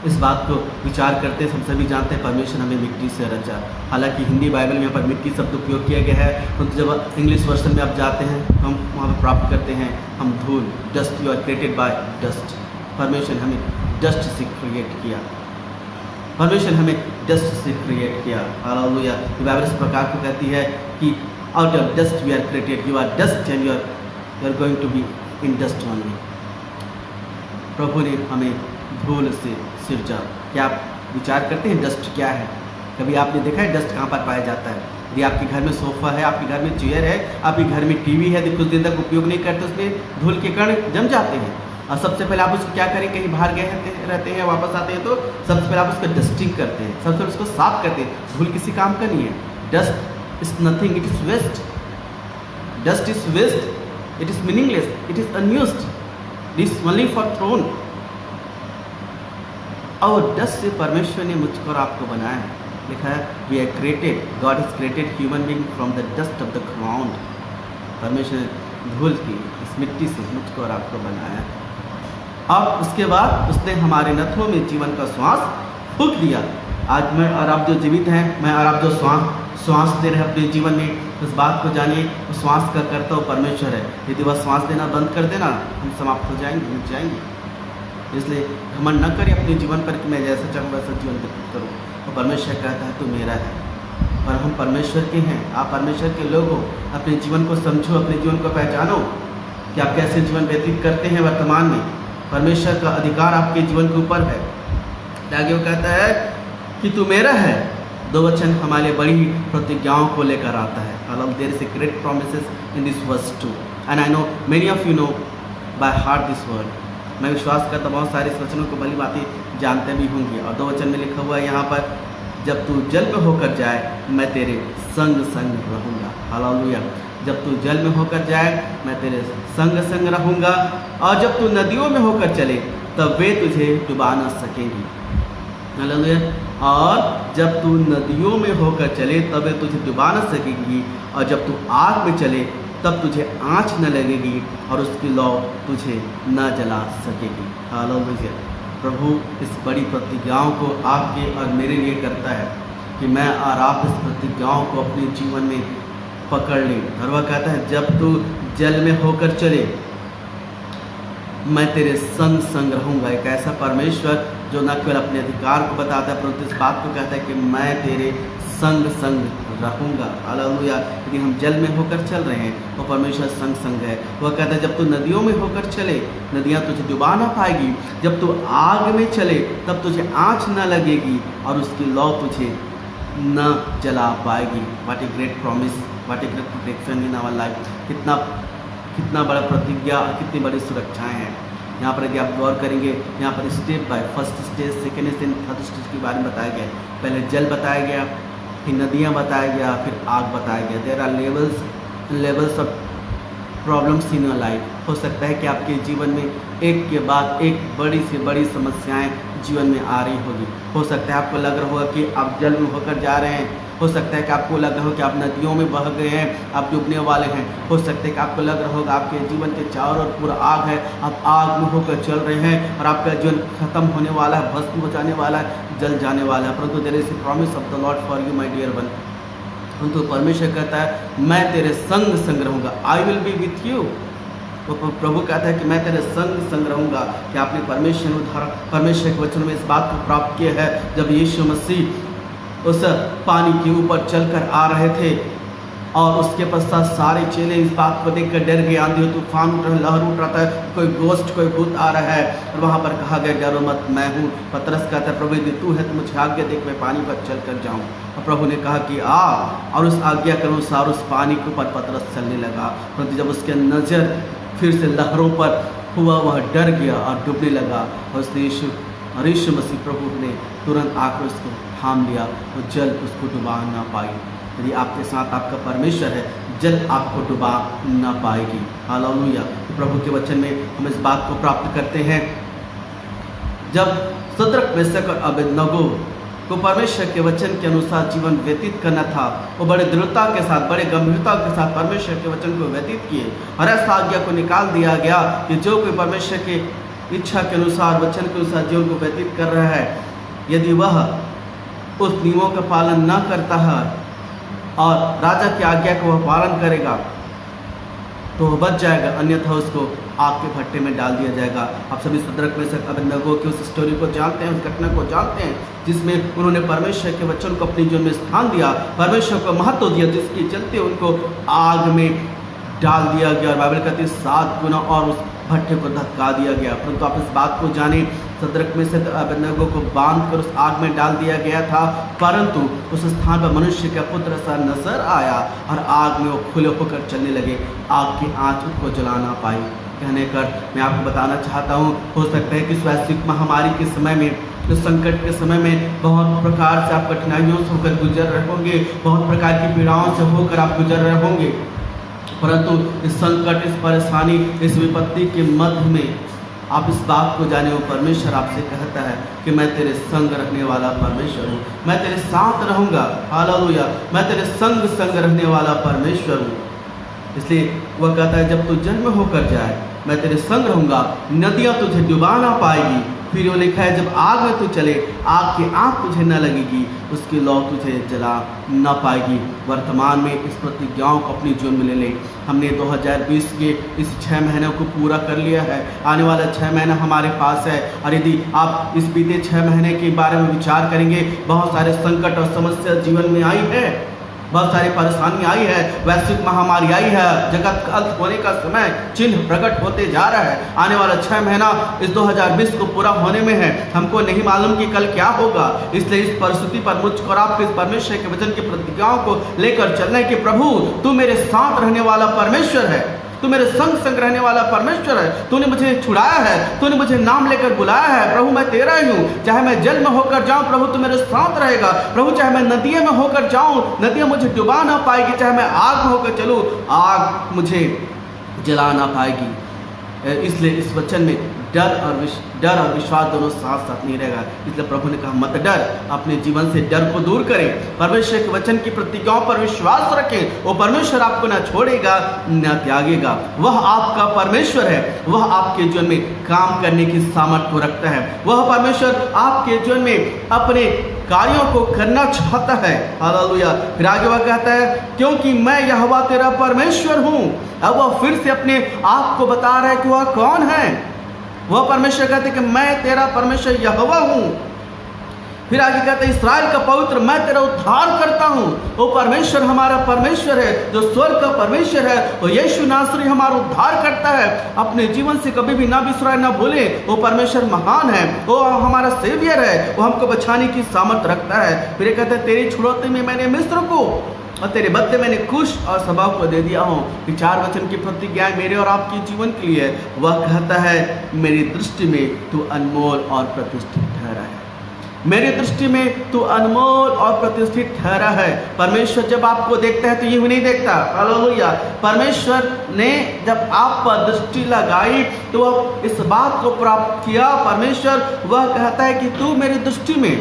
इस बात को विचार करते हैं, हम सभी जानते हैं परमेश्वर हमें मिट्टी से रचा। हालांकि हिंदी बाइबल में यहाँ पर मिट्टी शब्द उपयोग किया गया है, परंतु जब इंग्लिश वर्जन में आप जाते हैं हम वहाँ पर प्राप्त करते हैं हम धूल, dust. You are created by dust. परमेश्वर हमें डस्ट से क्रिएट किया। परमेश्वर हमें डस्ट से क्रिएट किया। हालेलुया। बाइबल इस प्रकार को कहती है कि out of dust we are created. You are dust and you are going to be in dust only. प्रभु ने हमें धूल से सिरजा। क्या आप विचार करते हैं डस्ट क्या है? कभी आपने देखा है डस्ट कहाँ पर पाया जाता है? यदि आपके घर में सोफा है, आपके घर में चेयर है, आपके घर में टीवी है, कुछ दिन तक उपयोग नहीं करते, उसमें धूल के कण जम जाते हैं। और सबसे पहले आप उसको क्या करें, कहीं बाहर गए रहते हैं, वापस आते हैं तो सबसे पहले आप उसको डस्टिंग करते हैं, सबसे पहले उसको साफ करते हैं। धूल किसी काम का नहीं है। Dust is nothing, it is waste. Dust is waste, it is meaningless, it is unused, it is only for thrown. और डस्ट से परमेश्वर ने मुझको और आपको बनाया है। लिखा है we are created, God is created human being from the dust of the ground. परमेश्वर ने धूल की इस मिट्टी से मुझको और आपको बनाया है। अब उसके बाद उसने हमारे नथों में जीवन का श्वास फूंक दिया। आज मैं और आप जो जीवित हैं, मैं और आप जो श्वास दे रहे हैं अपने जीवन में, उस बात को जानिए उस श्वास का कर्ता परमेश्वर है। यदि वह श्वास देना बंद कर देना, हम समाप्त हो जाएंगे, मिट जाएंगे। इसलिए घमंड न करें अपने जीवन पर कि मैं जैसा चाहूँ वैसा जीवन व्यतीत करूँ। और परमेश्वर कहता है तू मेरा है और हम परमेश्वर के हैं। आप परमेश्वर के लोग हो। अपने जीवन को समझो, अपने जीवन को पहचानो कि आप कैसे जीवन व्यतीत करते हैं वर्तमान में। परमेश्वर का अधिकार आपके जीवन के ऊपर है। आगे वो कहता है कि तू मेरा है। 2 वचन हमारे बड़ी प्रतिज्ञाओं को लेकर आता है। There is a great promises in this verse 2 and I know many of you know by heart this word. मैं विश्वास करता बहुत सारे इस वचनों को भली बातें जानते भी होंगे। और 2 वचन में लिखा हुआ है यहाँ पर, जब तू जल में होकर जाए मैं तेरे संग संग रहूँगा। हालेलुया। जब तू जल में होकर जाए मैं तेरे संग संग रहूँगा, और जब तू नदियों में होकर चले तब वे तुझे डुबा न सकेंगी। हालेलुया। और जब तू नदियों में होकर चले तब वे तुझे डुबा न सकेंगी, और जब तू आग में चले तब तुझे आँच न लगेगी और उसकी लौ तुझे न जला सकेगी। हालेलुया। प्रभु इस बड़ी प्रतिज्ञाओं को आपके और मेरे लिए करता है कि मैं और आप इस प्रतिज्ञाओं को अपने जीवन में पकड़ लें। और वह कहता है जब तू जल में होकर चले मैं तेरे संग संग रहूँगा। एक ऐसा परमेश्वर जो न केवल अपने अधिकार को बताता है परंतु इस बात को कहता है कि मैं तेरे संग संग रहूँगा। हालेलुया। यदि हम जल में होकर चल रहे हैं वो परमेश्वर संग संग है। वह कहता है जब तू नदियों में होकर चले नदियाँ तुझे डुबा ना पाएगी, जब तू आग में चले तब तुझे आँच न लगेगी और उसकी लौ तुझे न जला पाएगी। What a great promise, what a great protection in our life. कितना बड़ा प्रतिज्ञा, कितनी बड़ी सुरक्षाएं हैं। यहाँ पर यदि आप गौर करेंगे, यहाँ पर step by first stage, second stage, third stage के बारे में बताया गया। पहले जल बताया गया, फिर नदियाँ बताया गया, फिर आग बताया गया। There are levels of problems in your life. हो सकता है कि आपके जीवन में एक के बाद एक बड़ी से बड़ी समस्याएं जीवन में आ रही होगी। हो सकता है आपको लग रहा होगा कि आप जल में होकर जा रहे हैं। हो सकता है कि आपको लग रहा हो कि आप नदियों में बह गए हैं, आप डूबने वाले हैं। हो सकता है कि आपको लग रहा होगा आपके जीवन के चारों ओर पूरा आग है, आप आग में होकर चल रहे हैं और आपका जीवन खत्म होने वाला है, भस्म हो जाने वाला है, जल जाने वाला है। परंतु there is a promise of the Lord for you my dear one. परंतु परमेश्वर कहता है मैं तेरे संग रहूँगा, I will be with you. तो प्रभु कहता है कि मैं तेरे संग रहूँगा। कि आपने परमेश्वर के वचन में इस बात को प्राप्त किया है जब यीशु मसीह उस पानी के ऊपर चलकर आ रहे थे और उसके पश्चात सारे चेले इस बात को देखकर डर गए। आंधी तूफान उठ रहा, लहर उठ रहा था, कोई गोश्त कोई भूत आ रहा है और वहाँ पर कहा गया डरो मत, मैं हूँ। पतरस कहता है प्रभु यदि तू है तो मुझे आज्ञा देख मैं पानी पर चल कर जाऊँ। और प्रभु ने कहा कि आ, और उस आज्ञा के अनुसार उस पानी के ऊपर पतरस चलने लगा। परंतु जब उसके नज़र फिर से लहरों पर हुआ वह डर गया और डूबने लगा। और उसने यीशु मसीह प्रभु ने तुरंत आकर उसको थाम लिया और जल उसको डुबा ना पाई। यदि आपके साथ आपका परमेश्वर है, जल आपको डुबा ना पाएगी। हालेलुया। प्रभु के वचन में हम इस बात को प्राप्त करते हैं जब शद्रक, मेशक और अबेदनगो को परमेश्वर के वचन के अनुसार जीवन व्यतीत करना था, वो बड़े दृढ़ता के साथ, बड़े गंभीरता के साथ परमेश्वर के वचन को व्यतीत किए। और ऐसा आज्ञा को निकाल दिया गया कि जो कोई परमेश्वर के इच्छा के अनुसार, वचन के अनुसार जीवन को व्यतीत कर रहा है, यदि वह उस नियमों का पालन न करता है और राजा की आज्ञा को वह पालन करेगा तो वह बच जाएगा, अन्यथा उसको आग के भट्टे में डाल दिया जाएगा। आप सभी शद्रक, मेशक, अबेदनगो की उस स्टोरी को जानते हैं, उस घटना को जानते हैं जिसमें उन्होंने परमेश्वर के वचन को अपने जीवन में स्थान दिया, परमेश्वर को महत्व दिया, जिसके चलते उनको आग में डाल दिया गया और बाइबल कहती है 7 गुना और उस भट्टे को धक्का दिया गया। परंतु आप इस बात को जाने, शद्रक, मेशक, अबेदनगो को बांध कर उस आग में डाल दिया गया था, परंतु उस स्थान पर मनुष्य का पुत्र सा नजर आया और आग में वो खुले होकर चलने लगे, आग की आंच उनको जला ना पाई। कहने कर मैं आपको बताना चाहता हूँ, हो सकता है कि इस वैश्विक महामारी के समय में, इस संकट के समय में बहुत प्रकार से आप कठिनाइयों से होकर गुजर रहे होंगे, बहुत प्रकार की पीड़ाओं से होकर आप गुजर रहे होंगे। परंतु इस संकट, इस परेशानी, इस विपत्ति के मध्य में आप इस बात को जाने, वो परमेश्वर आपसे कहता है कि मैं तेरे संग रहने वाला परमेश्वर हूँ, मैं तेरे साथ रहूँगा। हालेलुया। मैं तेरे संग रहने वाला परमेश्वर हूँ। इसलिए वह कहता है जब तू जन्म होकर जाए मैं तेरे संग रहूँगा, नदियाँ तुझे डुबा ना पाएगी। फिर वो लिखा है जब आग में तू चले, आग की आग तुझे न लगेगी, उसकी लौ तुझे जला न पाएगी। वर्तमान में इस प्रतिज्ञाओं को अपनी जीवन में ले लें। हमने 2020 के इस 6 महीनों को पूरा कर लिया है, आने वाला 6 महीना हमारे पास है। और यदि आप इस बीते 6 महीने के बारे में विचार करेंगे, बहुत सारे संकट और समस्या जीवन में आई है, बहुत सारी परेशानी आई है, वैश्विक महामारी आई है, जगत का अंत होने का समय चिन्ह प्रकट होते जा रहा है। आने वाला 6 महीना इस 2020 को पूरा होने में है। हमको नहीं मालूम कि कल क्या होगा, इसलिए इस परिस्थिति पर मुझको और आपको इस परमेश्वर के वचन की प्रतिज्ञाओं को लेकर चलना है कि प्रभु तू मेरे साथ रहने वाला परमेश्वर है, तू मेरे संग रहने वाला परमेश्वर है, तूने मुझे छुड़ाया है, तूने मुझे नाम लेकर बुलाया है। प्रभु मैं तेरा ही हूँ, चाहे मैं जल में होकर जाऊँ प्रभु तू मेरे साथ रहेगा। प्रभु चाहे मैं नदियों में होकर जाऊँ, नदियाँ मुझे डुबा ना पाएगी, चाहे मैं आग में होकर चलूँ, आग मुझे जला ना पाएगी। इसलिए इस वचन में डर और विश्वास दोनों साथ साथ नहीं रहेगा। इसलिए प्रभु ने कहा मत डर, अपने जीवन से डर को दूर करें, परमेश्वर के वचन की प्रतिज्ञाओं पर विश्वास रखें। वो परमेश्वर आपको न छोड़ेगा न त्यागेगा, वह आपका परमेश्वर है, वह आपके जीवन में काम करने की सामर्थ्य को रखता है, वह परमेश्वर आपके जीवन में अपने कार्यों को करना चाहता है। हालेलुया। फिर आगे वह कहता है क्योंकि मैं यहोवा तेरा परमेश्वर हूँ। अब वह फिर से अपने आप को बता रहा है कि वह कौन है। वह परमेश्वर कहते कि मैं तेरा परमेश्वर यहोवा हूँ। फिर आगे कहते हैं इस्राएल का पवित्र मैं तेरा उद्धार करता हूँ। वो परमेश्वर हमारा परमेश्वर है जो स्वर्ग का परमेश्वर है, वो यीशु नासरी हमारा उद्धार करता है। अपने जीवन से कभी भी ना बिसराए ना भूले, वो परमेश्वर महान है, वो हमारा सेवियर है, वो हमको बचाने की सामर्थ्य रखता है। फिर कहते हैं तेरी छुड़ौती में मैंने मिस्र को और तेरे बदले मैंने कुश और सभा को दे दिया हूँ। कि 4 वचन की प्रतिज्ञा मेरे और आपके जीवन के लिए है। वह कहता है मेरी दृष्टि में तू अनमोल और प्रतिष्ठित ठहरा है। मेरी दृष्टि में तू अनमोल और प्रतिष्ठित ठहरा है। परमेश्वर जब आपको देखता है तो यूं नहीं देखता। हालेलुया। परमेश्वर ने जब आप पर दृष्टि लगाई तो वह इस बात को प्राप्त किया। परमेश्वर वह कहता है कि तू मेरी दृष्टि में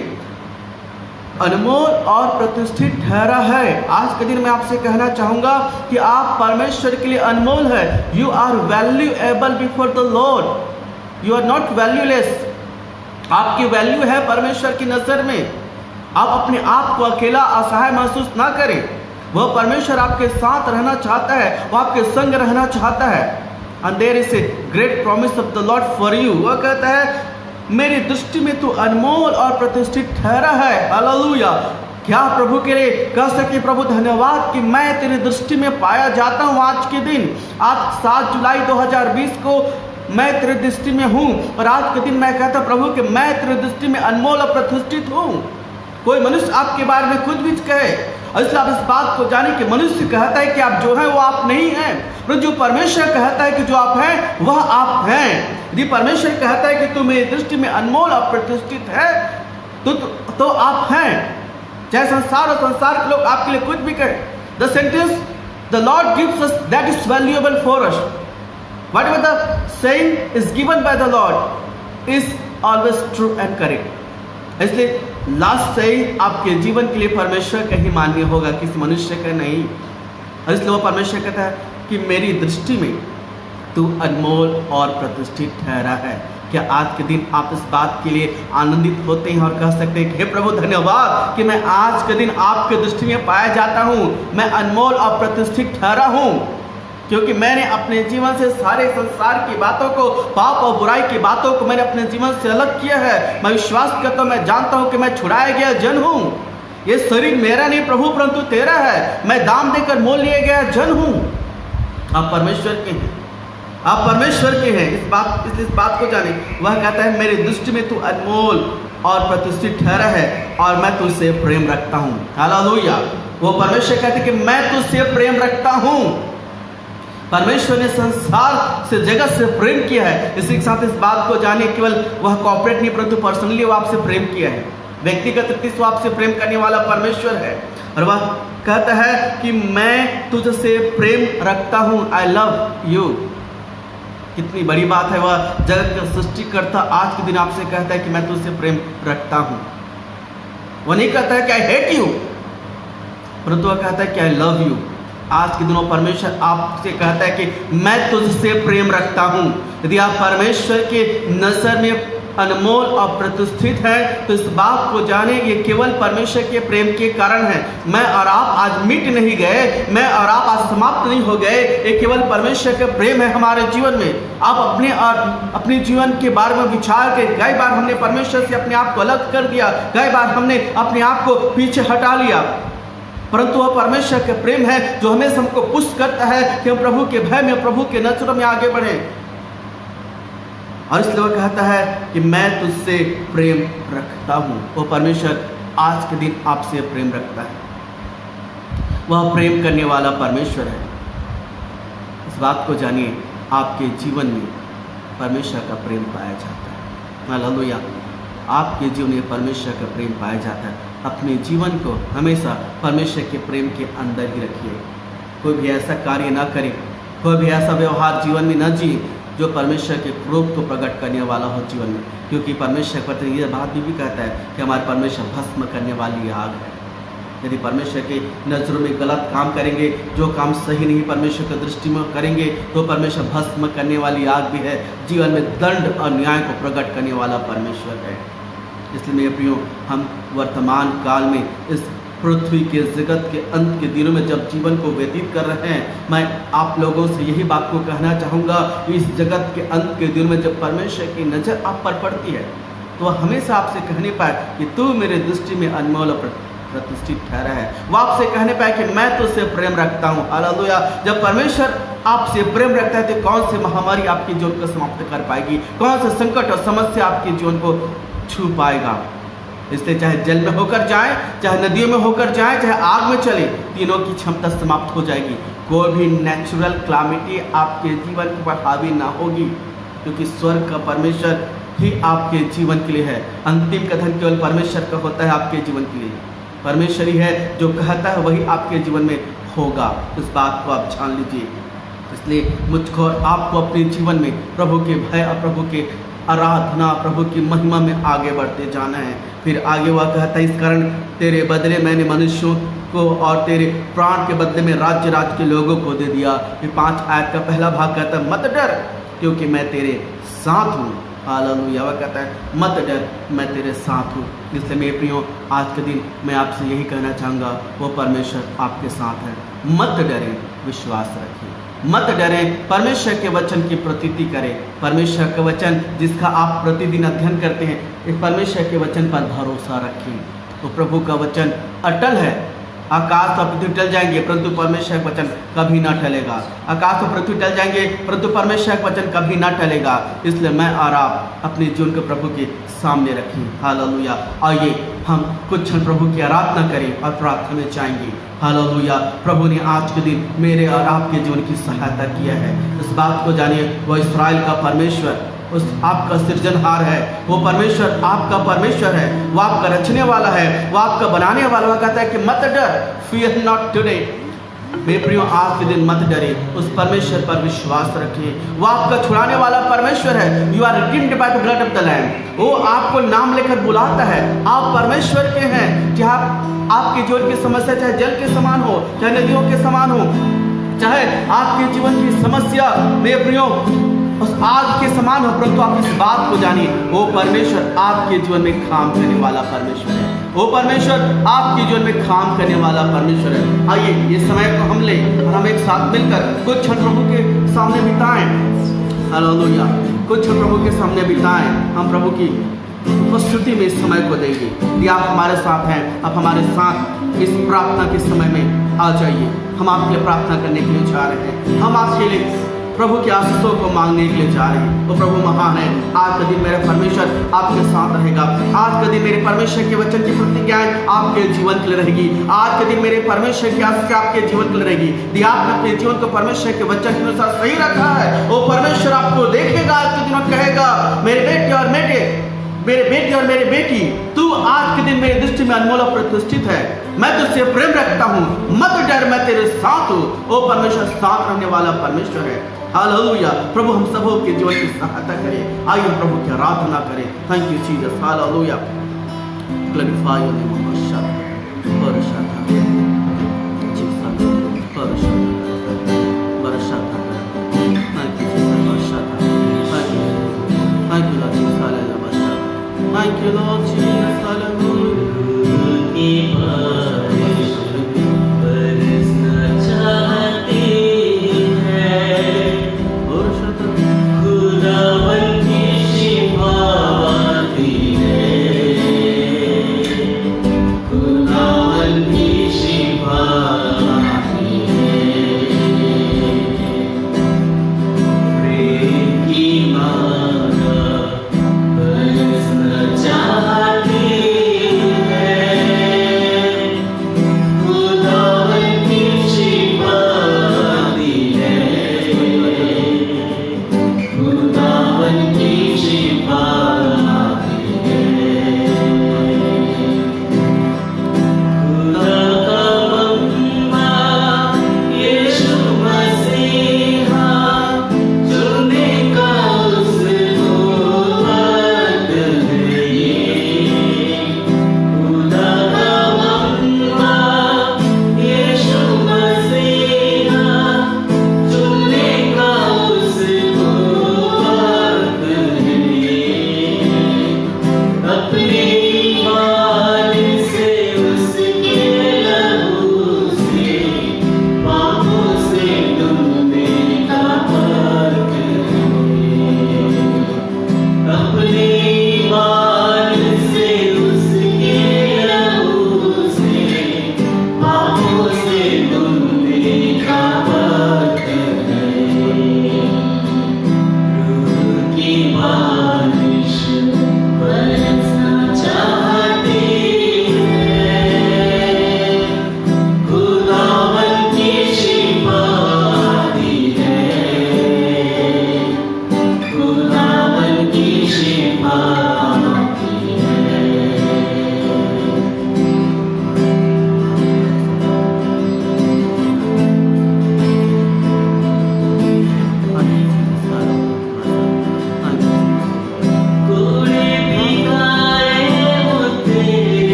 अनमोल और प्रतिष्ठित ठहरा है। आज के दिन मैं आपसे कहना चाहूंगा कि आप परमेश्वर के लिए अनमोल है। You are valuable before the Lord. You are not valueless. आपकी वैल्यू है परमेश्वर की नजर में। आप अपने आप को अकेला असहाय महसूस ना करें। वह परमेश्वर आपके साथ रहना चाहता है, वह आपके संग रहना चाहता है। And there is a great promise of the Lord for you. वह कहता है मेरी दृष्टि में तू अनमोल और प्रतिष्ठित ठहरा है। हालेलुया। क्या प्रभु के लिए कह सके प्रभु धन्यवाद कि मैं तेरी दृष्टि में पाया जाता हूँ। आज के दिन, आज 7 जुलाई 2020 को मैं तेरी दृष्टि में हूँ। और आज के दिन मैं कहता प्रभु कि मैं तेरी दृष्टि में अनमोल और प्रतिष्ठित हूँ। कोई मनुष्य आपके बारे में कुछ भी कहे, इसलिए आप इस बात को जाने कि मनुष्य कहता है कि आप जो हैं वो आप नहीं हैं, पर जो परमेश्वर कहता है कि जो आप हैं वह आप हैं। यदि परमेश्वर कहता है कि तू मेरी दृष्टि में अनमोल और प्रतिष्ठित है तो आप हैं। चाहे संसार और संसार के लोग आपके लिए कुछ भी कहें। The sentence the Lord gives us that is valuable for us. Whatever the saying is given by the Lord is always true and correct. इसलिए लास्ट saying आपके जीवन के लिए परमेश्वर का ही मान्य होगा, किसी मनुष्य का नहीं। और इसलिए वो परमेश्वर कहता है कि मेरी दृष्टि में तू अनमोल और प्रतिष्ठित ठहरा है। क्या आज के दिन आप इस बात के लिए आनंदित होते हैं और कह सकते हैं कि हे प्रभु धन्यवाद कि मैं आज के दिन आपके दृष्टि में पाया जाता हूँ, मैं अनमोल और प्रतिष्ठित ठहरा हूँ, क्योंकि मैंने अपने जीवन से सारे संसार की बातों को, पाप और बुराई की बातों को मैंने अपने जीवन से अलग किया है। मैं विश्वास करता हूँ, मैं जानता हूँ कि मैं छुड़ाया गया जन हूँ। ये शरीर मेरा नहीं प्रभु परंतु तेरा है। मैं दाम देकर मोल लिया गया जन हूँ। आप परमेश्वर के हैं, आप परमेश्वर के हैं। इस बात को जाने। वह कहता है मेरी दृष्टि में तू अनमोल और प्रतिष्ठित ठहरा है और मैं तुझसे प्रेम रखता हूँ। हालेलुया। वो परमेश्वर कहते हैं कि मैं तुझसे प्रेम रखता हूँ। परमेश्वर ने संसार से, जगत से प्रेम किया है। इसी के साथ इस बात को जानिए, केवल वह कॉर्पोरेट नहीं परंतु पर्सनली वो आपसे प्रेम किया है। व्यक्तिगत रीति से आपसे प्रेम करने वाला परमेश्वर है। और वह कहता है कि मैं तुझसे प्रेम रखता हूँ। I love you. कितनी बड़ी बात है। वह जगत का सृष्टिकर्ता आज के दिन आपसे कहता है कि मैं तुझसे प्रेम रखता हूँ। वह नहीं कहता है कि आई हेट यू, परंतु वह कहता है कि आई लव यू। आज के दिनों परमेश्वर आपसे कहता है कि मैं तुझसे प्रेम रखता हूँ। यदि आप परमेश्वर के नजर में अनमोल और प्रतिष्ठित है तो इस बात को जाने, ये केवल परमेश्वर के प्रेम के कारण है। मैं और आप आज मिट नहीं गए, मैं और आप आज समाप्त नहीं हो गए। ये केवल परमेश्वर का प्रेम है हमारे जीवन में। आप अपने और अपने जीवन के बारे में विचार के, कई बार हमने परमेश्वर से अपने आप को अलग कर दिया, कई बार हमने अपने आप को पीछे हटा लिया, परंतु वह परमेश्वर का प्रेम है जो हमेशा हमको पुश करता है कि हम प्रभु के भय में, प्रभु के नजरों में आगे बढ़ें। और इसलिए वह कहता है कि मैं तुझसे प्रेम रखता हूँ। वो परमेश्वर आज के दिन आपसे प्रेम रखता है। वह प्रेम करने वाला परमेश्वर है। इस बात को जानिए, आपके जीवन में परमेश्वर का प्रेम पाया जाता है। हालेलुया। आपके जीवन में परमेश्वर का प्रेम पाया जाता है। अपने जीवन को हमेशा परमेश्वर के प्रेम के अंदर ही रखिए। कोई भी ऐसा कार्य ना करें, कोई भी ऐसा व्यवहार जीवन में न जिए जो परमेश्वर के क्रोध को प्रकट करने वाला हो जीवन में। क्योंकि परमेश्वर पर यह बात भी कहता है कि हमारे परमेश्वर भस्म करने वाली आग है। यदि परमेश्वर के नज़रों में गलत काम करेंगे, जो काम सही नहीं परमेश्वर की दृष्टि में करेंगे, तो परमेश्वर भस्म करने वाली आग भी है। जीवन में दंड और न्याय को प्रकट करने वाला परमेश्वर है। इसलिए मेरे प्रियो, हम वर्तमान काल में इस पृथ्वी के जगत के अंत के दिनों में जब जीवन को व्यतीत कर रहे हैं, मैं आप लोगों से यही बात को कहना चाहूँगा कि इस जगत के अंत के दिनों में जब परमेश्वर की नज़र आप पर पड़ती है तो वह हमेशा आपसे कहने पाए कि तू मेरे दृष्टि में अनमोल और प्रतिष्ठित ठहरा है। वो आपसे कहने पाए कि मैं तुझसे प्रेम रखता हूँ। हालेलुया। जब परमेश्वर आपसे प्रेम रखता है तो कौन सी महामारी आपके जीवन को समाप्त कर पाएगी, कौन से संकट और समस्या आपके जीवन को छू पाएगा। इसलिए चाहे जल में होकर जाए, चाहे नदियों में होकर जाए, चाहे आग में चले, तीनों की क्षमता समाप्त हो जाएगी। कोई भी नेचुरल क्लामिटी आपके जीवन पर हावी ना होगी, क्योंकि स्वर्ग का परमेश्वर ही आपके जीवन के लिए है। अंतिम कथन केवल परमेश्वर का होता है आपके जीवन के लिए। परमेश्वर ही है जो कहता है वही आपके जीवन में होगा। इस बात को आप जान लीजिए। इसलिए मुझको और आपको अपने जीवन में प्रभु के भय और प्रभु के आराधना, प्रभु की महिमा में आगे बढ़ते जाना है। फिर आगे वह कहता है, इस कारण तेरे बदले मैंने मनुष्यों को और तेरे प्राण के बदले में राज्य के लोगों को दे दिया। फिर 5 आयत का पहला भाग कहता है, मत डर क्योंकि मैं तेरे साथ हूँ। हालेलुया। वह कहता है, मत डर मैं तेरे साथ हूँ। इसलिए मेरे प्रियो, आज के दिन मैं आपसे यही कहना चाहूँगा, वो परमेश्वर आपके साथ है। मत डरें, विश्वास रखें। मत डरें, परमेश्वर के वचन की प्रतीति करें। परमेश्वर का वचन जिसका आप प्रतिदिन अध्ययन करते हैं, इस परमेश्वर के वचन पर भरोसा रखें। तो प्रभु का वचन अटल है। आकाश और पृथ्वी टल जाएंगे परंतु परमेश्वर का वचन कभी ना टलेगा। आकाश और पृथ्वी टल जाएंगे परंतु परमेश्वर का वचन कभी ना टलेगा। इसलिए मैं और आप अपने जीवन को प्रभु के सामने रखें। हालेलुया। आइए हम कुछ क्षण प्रभु की आराधना करें और प्रार्थना में जाएंगे। हालेलुया। प्रभु ने आज के दिन मेरे और आपके जीवन की सहायता किया है। इस बात को जानिए, वो इस्राएल का परमेश्वर, उस आपका सृजनहार है। वो परमेश्वर आपका परमेश्वर है। वो आपका रचने वाला है, वो आपका बनाने वाला। वो कहता है कि मत डर, fear not today। मेरे प्रियो, आज के दिन मत डरे, उस परमेश्वर पर विश्वास रखें। वो आपका छुड़ाने वाला परमेश्वर है। You are redeemed by the blood of the lamb. वो आपको नाम लेकर बुलाता है। आप परमेश्वर के हैं। चाहे आपके जीवन की समस्या चाहे जल के समान हो, चाहे नदियों के समान हो, चाहे आपके जीवन की समस्या मेरे प्रियो उस आग के समान हो, परंतु आप इस बात को जानिए, वो परमेश्वर आपके जीवन में काम करने वाला परमेश्वर है। वो परमेश्वर आपके जीवन में काम करने वाला परमेश्वर है। आइए ये समय को हम ले और हम एक साथ मिलकर कुछ क्षण प्रभु के सामने बिताएं। हालेलुया। कुछ क्षण प्रभु के सामने बिताएं। हम प्रभु की उपस्थिति में इस समय को देंगे। यदि आप हमारे साथ हैं, आप हमारे साथ इस प्रार्थना के समय में आ जाइए। हम आपके लिए प्रार्थना करने के लिए जा रहे हैं। हम आपके लिए प्रभु के आशीषों को मांगने के लिए जा रहे हैं। वो प्रभु महान है। आज का दिन मेरा परमेश्वर आपके साथ रहेगा। आज का दिन मेरे परमेश्वर के वचन की प्रतिज्ञाएं आपके जीवन के लिए रहेगी। आज के दिन मेरे परमेश्वर की आशीष आपके जीवन के लिए रहेगी। यदि आपने अपने जीवन को परमेश्वर के वचन के अनुसार सही रखा है, वो परमेश्वर आपको देखेगा। आज के दिन कहेगा, मेरे बेटे और मेरे बेटी, तू आज के दिन मेरी दृष्टि में अनमोल और प्रतिष्ठित है। मैं तुझसे प्रेम रखता हूँ। मत डर, मैं तेरे साथ हूँ। वो परमेश्वर साथ रहने वाला परमेश्वर है। हालेलुया। प्रभु हम सबों के जीवन की सहायता करें। आइए हम प्रभु की आराधना करें। Thank you Jesus. Hallelujah. Glorify your name. Thank you, Lord Jesus. Hallelujah. बरसना चाहते हैं खुदावन की शिफावाती है। खुदावन की शिफावाती है। प्रेम की मांगा बरसना चाहते हैं।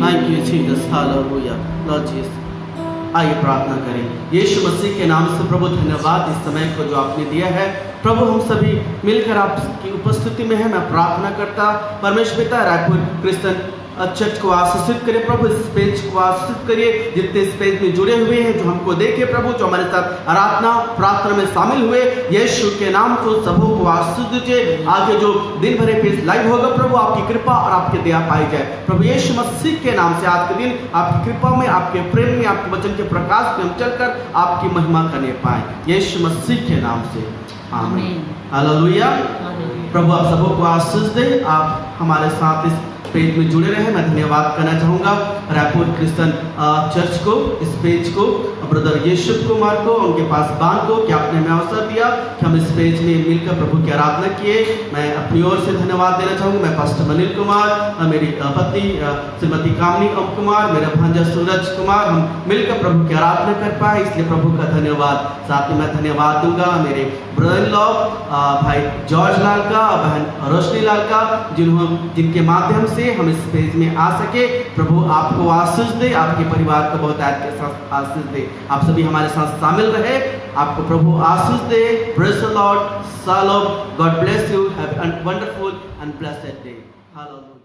Thank you Jesus, hallelujah Lord Jesus. आइए प्रार्थना करें। यीशु मसीह के नाम से प्रभु धन्यवाद इस समय को जो आपने दिया है प्रभु, हम सभी मिलकर आपकी उपस्थिति में है। मैं प्रार्थना करता परमेश्वर पिता रायपुर क्रिश्चियन चर्च को आशीषित करिए प्रभु, इस पेज को आशीषित करिए, जितने इस पेज में जुड़े हुए हैं, जो हमको देखे प्रभु, जो हमारे साथ आराधना प्रार्थना में शामिल हुए, यीशु के नाम को सबों को आशीष दीजिए। आगे जो दिन भर पेज लाइव होगा प्रभु, आपकी कृपा और आपकी दया पाई जाए प्रभु यीशु मसीह के नाम से। आज के दिन आपकी कृपा में, आपके प्रेम में, आपके वचन के प्रकाश में हम चलकर आपकी महिमा करने पाए यीशु मसीह के नाम से, आमीन हालेलुया। प्रभु आप सबों को आशीष दे। आप हमारे साथ इस पेज में जुड़े रहे। मैं धन्यवाद करना चाहूँगा रायपुर क्रिश्चियन चर्च को, इस पेज को, ब्रदर यशुफ कुमार को, उनके पास बान को कि आपने हमें अवसर दिया कि हम इस पेज में मिलकर प्रभु की आराधना किए। मैं अपनी ओर से धन्यवाद देना चाहूँगा। मैं पास्टर अनिल कुमार, मेरी पत्नी श्रीमती कामनी ओम कुमार, मेरा भांजा सूरज कुमार, हम मिलकर प्रभु की आराधना कर पाए, इसलिए प्रभु का धन्यवाद। साथ में मैं धन्यवाद दूंगा मेरे ब्रदर इन लॉ भाई जॉर्ज लाल का, बहन रोशनी लाल का, जिनके माध्यम से हम इस पेज में आ सके। प्रभु आपको आशीष दे, आपके परिवार को बहुत आशीष दे। आप सभी हमारे साथ शामिल रहे, आपको प्रभु आशीष दे। Praise the lord, shalom, God bless you, have a wonderful and blessed day. Hallelujah.